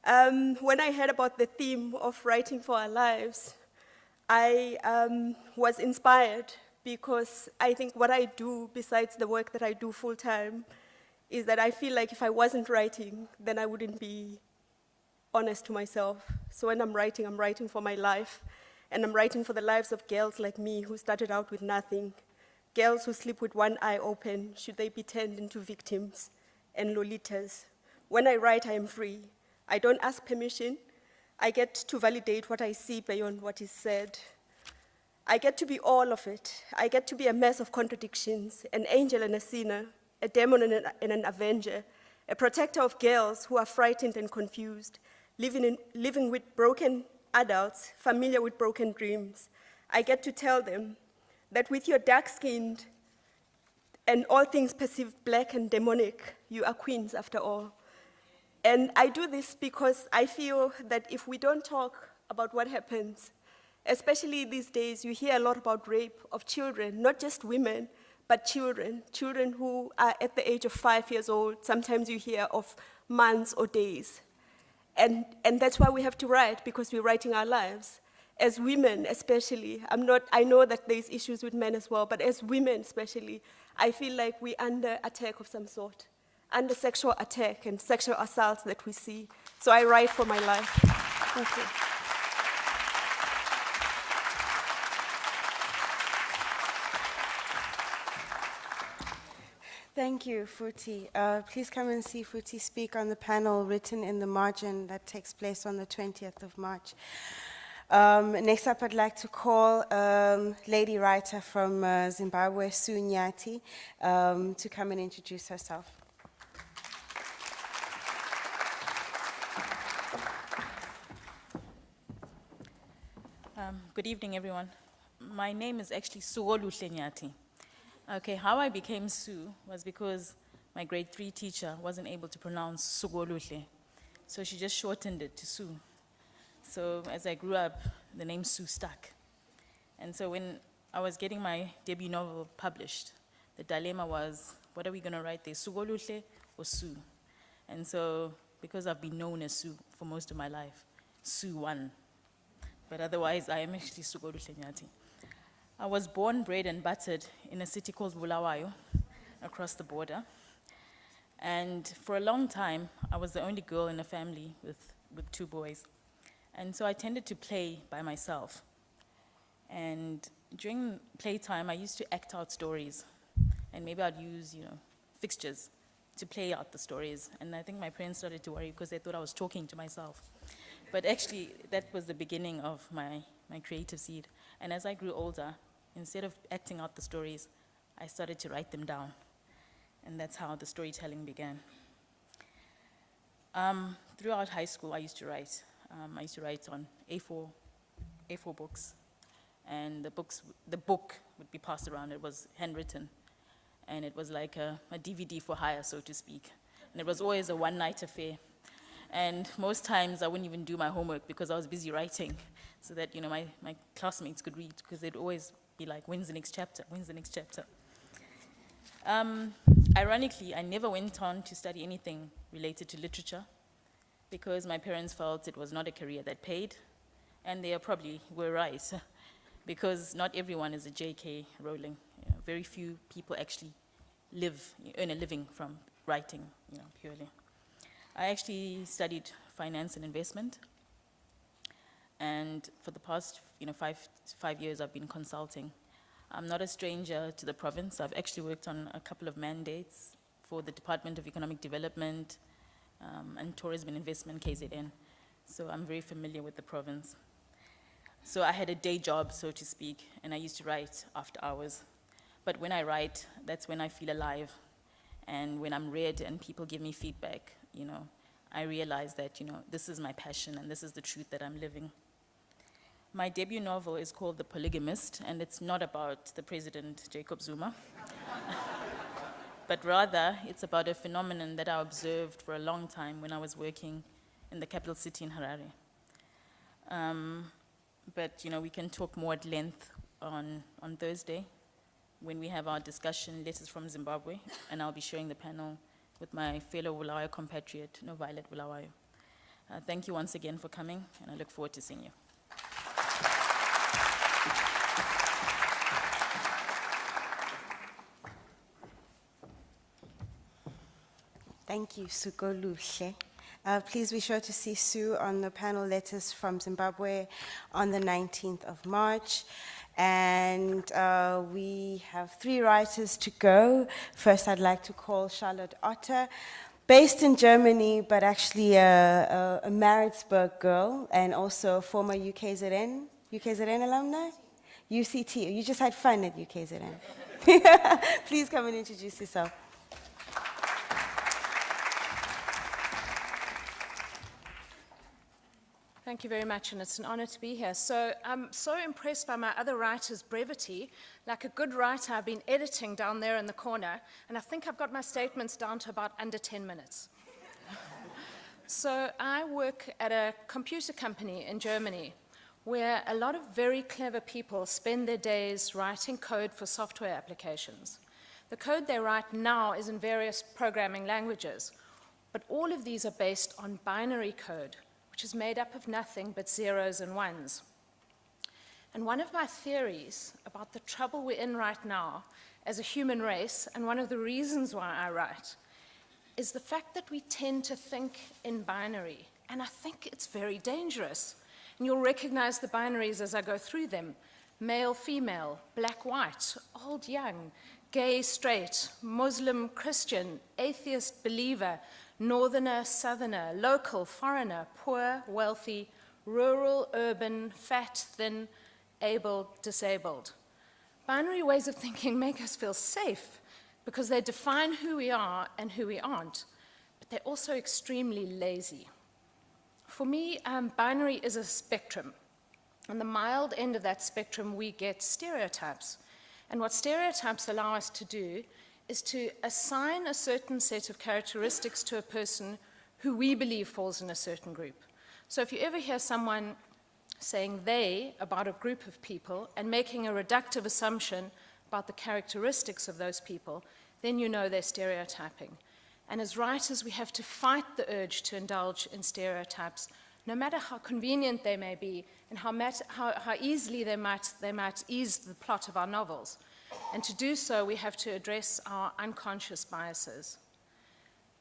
When I heard about the theme of writing for our lives, I was inspired because I think what I do, besides the work that I do full-time, is that I feel like if I wasn't writing, then I wouldn't be honest to myself. So when I'm writing for my life, and I'm writing for the lives of girls like me who started out with nothing, girls who sleep with one eye open should they be turned into victims, and lolitas. When I write, I am free. I don't ask permission. I get to validate what I see beyond what is said. I get to be all of it. I get to be a mess of contradictions, an angel and a sinner, a demon and an avenger, a protector of girls who are frightened and confused, living with broken adults, familiar with broken dreams. I get to tell them that with your dark-skinned and all things perceived black and demonic, you are queens after all. And I do this because I feel that if we don't talk about what happens, especially these days, you hear a lot about rape of children, not just women, but children who are at the age of 5 years old. Sometimes you hear of months or days. And that's why we have to write, because we're writing our lives. As women especially, I know that there's issues with men as well, but as women especially, I feel like we're under attack of some sort, under sexual attack and sexual assaults that we see. So I write for my life. Thank you. Thank you, Futhi. Please come and see Futhi speak on the panel written in the margin that takes place on the 20th of March. Next up, I'd like to call lady writer from Zimbabwe, Sue Nyati, to come and introduce herself. Good evening, everyone. My name is actually Suoluhle Nyati. Okay, how I became Sue was because my grade 3 teacher wasn't able to pronounce Suoluhle, so she just shortened it to Sue. So as I grew up, the name Sue stuck. And so when I was getting my debut novel published, the dilemma was, what are we going to write there, Suoluhle or Sue? And so, because I've been known as Sue for most of my life, Sue won. But otherwise, I am actually Suoluhle Nyati. I was born, bred, and buttered in a city called Bulawayo, across the border. And for a long time, I was the only girl in a family with 2 boys. And so I tended to play by myself. And during playtime, I used to act out stories. And maybe I'd use, fixtures to play out the stories. And I think my parents started to worry because they thought I was talking to myself. But actually, that was the beginning of my creative seed. And as I grew older, instead of acting out the stories, I started to write them down. And that's how the storytelling began. Throughout high school, I used to write. I used to write on A4 books. And the book would be passed around. It was handwritten. And it was like a DVD for hire, so to speak. And it was always a one-night affair. And most times I wouldn't even do my homework because I was busy writing so that, my classmates could read, because they'd always be like, when's the next chapter? When's the next chapter? Ironically, I never went on to study anything related to literature because my parents felt it was not a career that paid, and they probably were right, because not everyone is a J.K. Rowling. Very few people actually earn a living from writing, purely. I actually studied finance and investment, and for the past 5 years I've been consulting. I'm not a stranger to the province. I've actually worked on a couple of mandates for the Department of Economic Development and Tourism and Investment, KZN. So I'm very familiar with the province. So I had a day job, so to speak, and I used to write after hours. But when I write, that's when I feel alive. And when I'm read and people give me feedback, I realize that, this is my passion and this is the truth that I'm living. My debut novel is called The Polygamist, and it's not about the President Jacob Zuma, but rather it's about a phenomenon that I observed for a long time when I was working in the capital city in Harare. But we can talk more at length on Thursday when we have our discussion, Letters from Zimbabwe, and I'll be sharing the panel with my fellow Bulawayo compatriot, Violet Bulawayo. Thank you once again for coming, and I look forward to seeing you. Thank you, Sugoluhle. Please be sure to see Sue on the panel Letters from Zimbabwe on the 19th of March. And we have 3 writers to go. First, I'd like to call Charlotte Otter, based in Germany, but actually a Maritzburg girl, and also a former UKZN alumni? UCT. You just had fun at UKZN. Please come and introduce yourself. Thank you very much, and it's an honor to be here. So I'm so impressed by my other writers' brevity. Like a good writer, I've been editing down there in the corner, and I think I've got my statements down to about under 10 minutes. So I work at a computer company in Germany, where a lot of very clever people spend their days writing code for software applications. The code they write now is in various programming languages, but all of these are based on binary code, which is made up of nothing but zeros and ones. And one of my theories about the trouble we're in right now as a human race, and one of the reasons why I write, is the fact that we tend to think in binary. And I think it's very dangerous. And you'll recognize the binaries as I go through them. Male, female, black, white, old, young, gay, straight, Muslim, Christian, atheist, believer, northerner, southerner, local, foreigner, poor, wealthy, rural, urban, fat, thin, able, disabled. Binary ways of thinking make us feel safe because they define who we are and who we aren't, but they're also extremely lazy. For me, binary is a spectrum. On the mild end of that spectrum, we get stereotypes. And what stereotypes allow us to do is to assign a certain set of characteristics to a person who we believe falls in a certain group. So if you ever hear someone saying they about a group of people and making a reductive assumption about the characteristics of those people, then you know they're stereotyping. And as writers, we have to fight the urge to indulge in stereotypes, no matter how convenient they may be and how easily they might ease the plot of our novels. And to do so, we have to address our unconscious biases.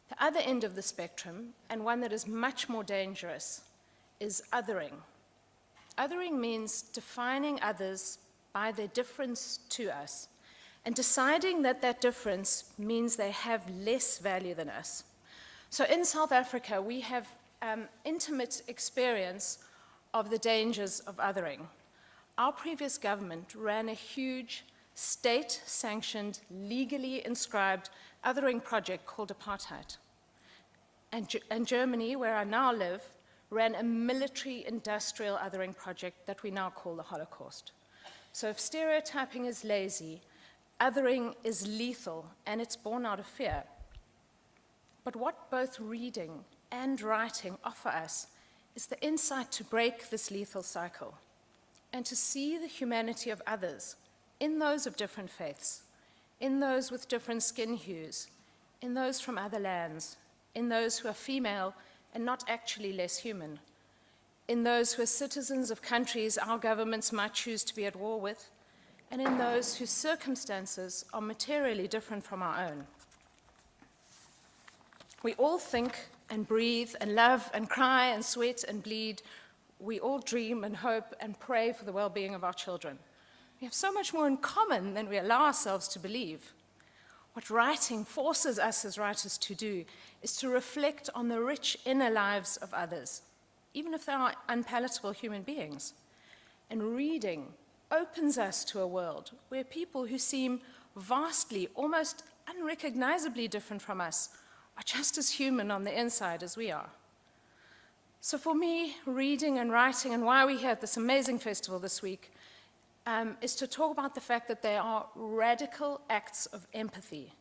The other end of the spectrum, and one that is much more dangerous, is othering. Othering means defining others by their difference to us, and deciding that that difference means they have less value than us. So in South Africa, we have intimate experience of the dangers of othering. Our previous government ran a huge state-sanctioned, legally inscribed othering project called apartheid. And Germany, where I now live, ran a military-industrial othering project that we now call the Holocaust. So if stereotyping is lazy, othering is lethal, and it's born out of fear. But what both reading and writing offer us is the insight to break this lethal cycle and to see the humanity of others in those of different faiths, in those with different skin hues, in those from other lands, in those who are female and not actually less human, in those who are citizens of countries our governments might choose to be at war with, and in those whose circumstances are materially different from our own. We all think and breathe and love and cry and sweat and bleed. We all dream and hope and pray for the well-being of our children. We have so much more in common than we allow ourselves to believe. What writing forces us as writers to do is to reflect on the rich inner lives of others, even if they are unpalatable human beings. And reading opens us to a world where people who seem vastly, almost unrecognizably different from us are just as human on the inside as we are. So for me, reading and writing, and why we're here at this amazing festival this week, is to talk about the fact that there are radical acts of empathy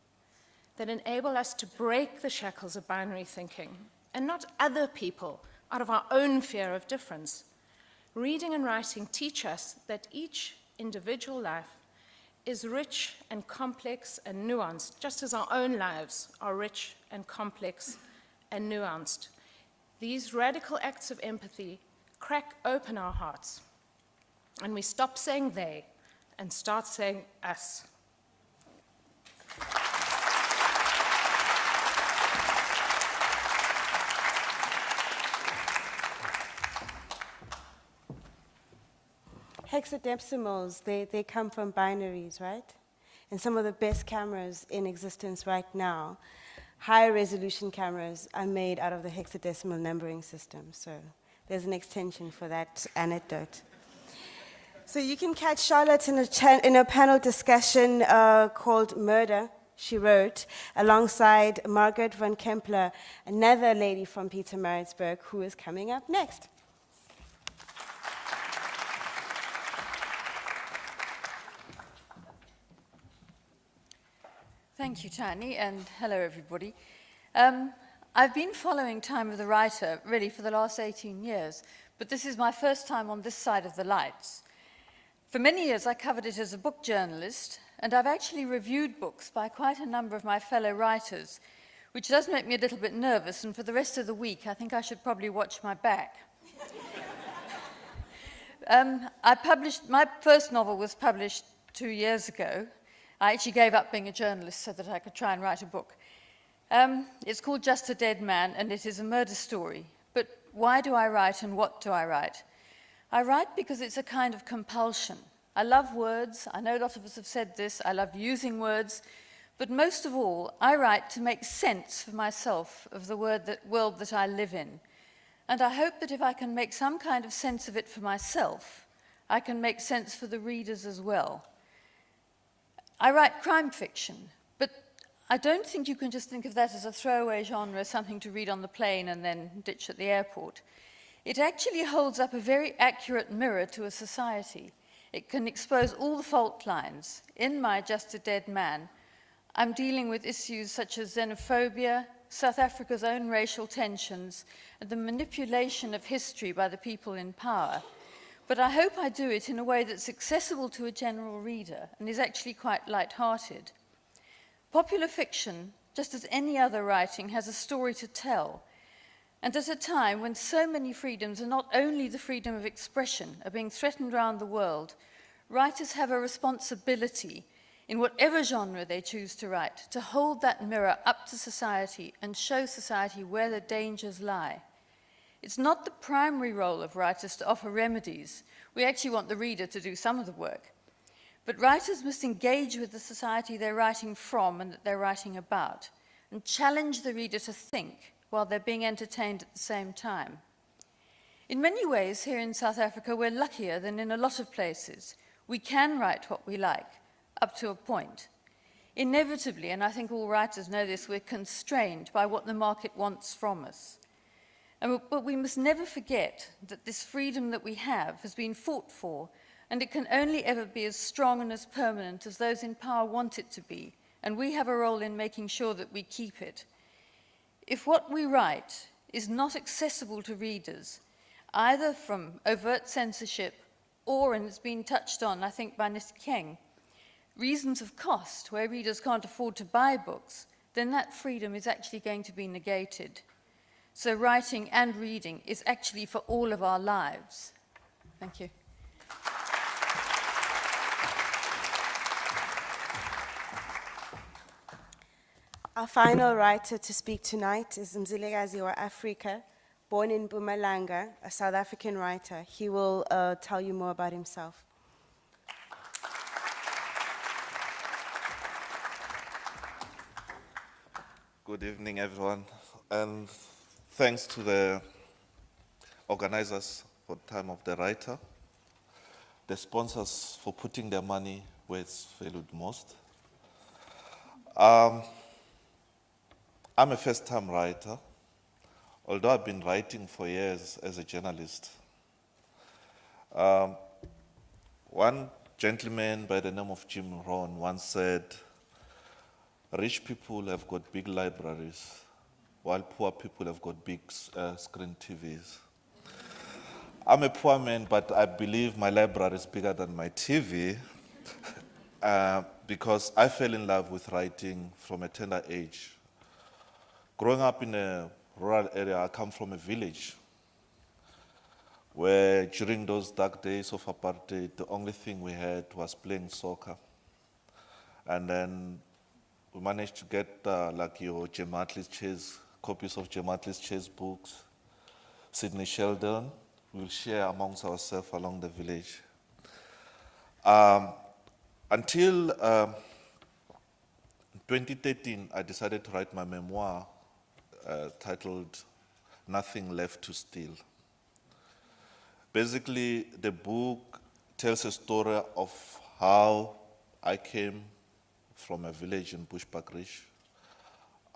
that enable us to break the shackles of binary thinking, and not other people out of our own fear of difference. Reading and writing teach us that each individual life is rich and complex and nuanced, just as our own lives are rich and complex and nuanced. These radical acts of empathy crack open our hearts, and we stop saying they and start saying us. Hexadecimals, they come from binaries, right? And some of the best cameras in existence right now, high resolution cameras, are made out of the hexadecimal numbering system. So there's an extension for that anecdote. So you can catch Charlotte in a panel discussion called Murder, She Wrote, alongside Margaret van Kempler, another lady from Pietermaritzburg, who is coming up next. Thank you, Tiny, and hello, everybody. I've been following Time of the Writer, really, for the last 18 years, but this is my first time on this side of the lights. For many years, I covered it as a book journalist, and I've actually reviewed books by quite a number of my fellow writers, which does make me a little bit nervous, and for the rest of the week, I think I should probably watch my back. My first novel was published 2 years ago. I actually gave up being a journalist so that I could try and write a book. It's called Just a Dead Man, and it is a murder story. But why do I write, and what do I write? I write because it's a kind of compulsion. I love words. I know a lot of us have said this. I love using words. But most of all, I write to make sense for myself of the world that I live in. And I hope that if I can make some kind of sense of it for myself, I can make sense for the readers as well. I write crime fiction, but I don't think you can just think of that as a throwaway genre, something to read on the plane and then ditch at the airport. It actually holds up a very accurate mirror to a society. It can expose all the fault lines. In my Just a Dead Man, I'm dealing with issues such as xenophobia, South Africa's own racial tensions, and the manipulation of history by the people in power. But I hope I do it in a way that's accessible to a general reader and is actually quite light-hearted. Popular fiction, just as any other writing, has a story to tell. And at a time when so many freedoms, and not only the freedom of expression, are being threatened around the world, writers have a responsibility, in whatever genre they choose to write, to hold that mirror up to society and show society where the dangers lie. It's not the primary role of writers to offer remedies. We actually want the reader to do some of the work. But writers must engage with the society they're writing from and that they're writing about, and challenge the reader to think while they're being entertained at the same time. In many ways, here in South Africa, we're luckier than in a lot of places. We can write what we like, up to a point. Inevitably, and I think all writers know this, we're constrained by what the market wants from us. But we must never forget that this freedom that we have has been fought for, and it can only ever be as strong and as permanent as those in power want it to be, and we have a role in making sure that we keep it. If what we write is not accessible to readers, either from overt censorship or, and it's been touched on, I think, by Mr. King, reasons of cost, where readers can't afford to buy books, then that freedom is actually going to be negated. So writing and reading is actually for all of our lives. Thank you. Our final writer to speak tonight is Mzilikazi wa Afrika, born in Mpumalanga, a South African writer. He will tell you more about himself. Good evening, everyone, and thanks to the organizers for Time of the Writer, the sponsors for putting their money where it's valued most. I'm a first-time writer, although I've been writing for years as a journalist. One gentleman by the name of Jim Rohn once said, "Rich people have got big libraries, while poor people have got big screen TVs." I'm a poor man, but I believe my library is bigger than my TV because I fell in love with writing from a tender age. Growing up in a rural area, I come from a village where during those dark days of apartheid, the only thing we had was playing soccer. And then we managed to get like your Jim Atlee's chess, copies of Jim Atlee's chess books, Sidney Sheldon. We'll share amongst ourselves along the village. Until 2013, I decided to write my memoir titled Nothing Left to Steal. Basically, the book tells a story of how I came from a village in Bushbuckridge,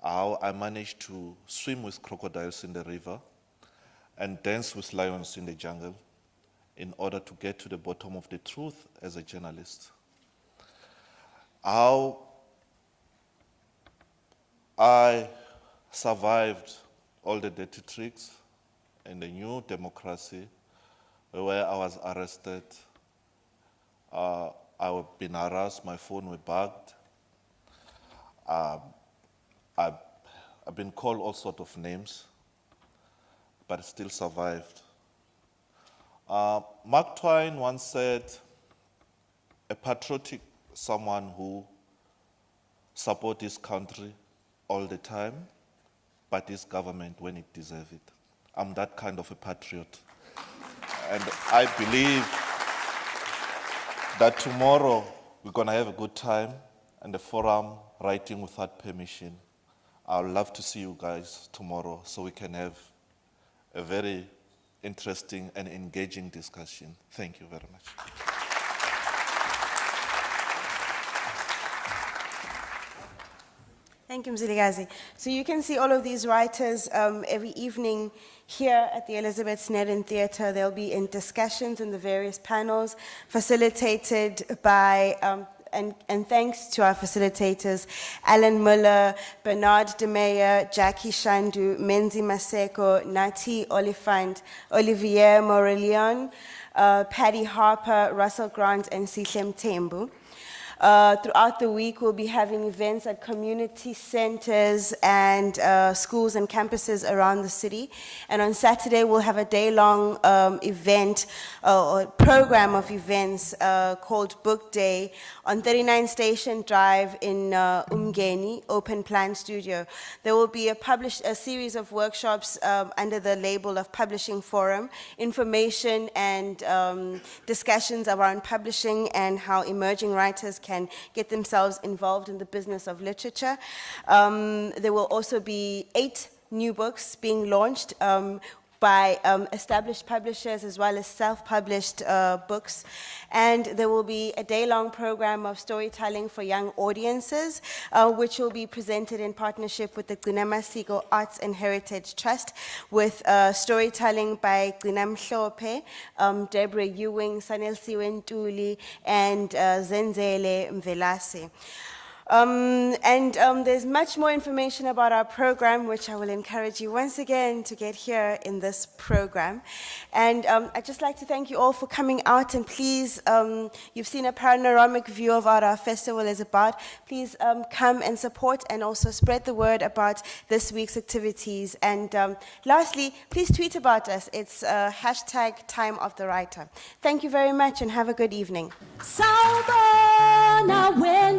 how I managed to swim with crocodiles in the river and dance with lions in the jungle in order to get to the bottom of the truth as a journalist. How I survived all the dirty tricks in the new democracy where I was arrested, I've been harassed, my phone was bugged. I've been called all sorts of names, but still survived. Mark Twain once said, a patriotic someone who supports his country all the time, but his government when it deserves it. I'm that kind of a patriot. And I believe that tomorrow we're going to have a good time and the forum, Writing Without Permission. I would love to see you guys tomorrow so we can have a very interesting and engaging discussion. Thank you very much. Thank you, Mzilikazi. So you can see all of these writers every evening here at the Elizabeth Snedden Theatre. They'll be in discussions in the various panels facilitated by, and thanks to our facilitators, Alan Muller, Bernard de Meyer, Jackie Shandu, Menzi Maseko, Nati Oliphant, Olivier Morelion, Paddy Harper, Russell Grant, and Sihlem Tembu. Throughout the week, we'll be having events at community centers and schools and campuses around the city. And on Saturday, we'll have a day-long event or program of events called Book Day on 39 Station Drive in Umgeni, Open Plan Studio. There will be a series of workshops under the label of Publishing Forum, information and discussions around publishing and how emerging writers can get themselves involved in the business of literature. There will also be 8 new books being launched by established publishers as well as self-published books. And there will be a day-long program of storytelling for young audiences, which will be presented in partnership with the Gcina Masiko Arts and Heritage Trust, with storytelling by Gcina Mhlophe, Deborah Ewing, Sanel Siwentuli, and Zenzele Mvelase. There's much more information about our program, which I will encourage you once again to get here in this program. And I'd just like to thank you all for coming out, and please, you've seen a panoramic view of what our festival is about. Please come and support and also spread the word about this week's activities. And lastly, please tweet about us. It's hashtag Time of the Writer. Thank you very much and have a good evening. Sawubona wena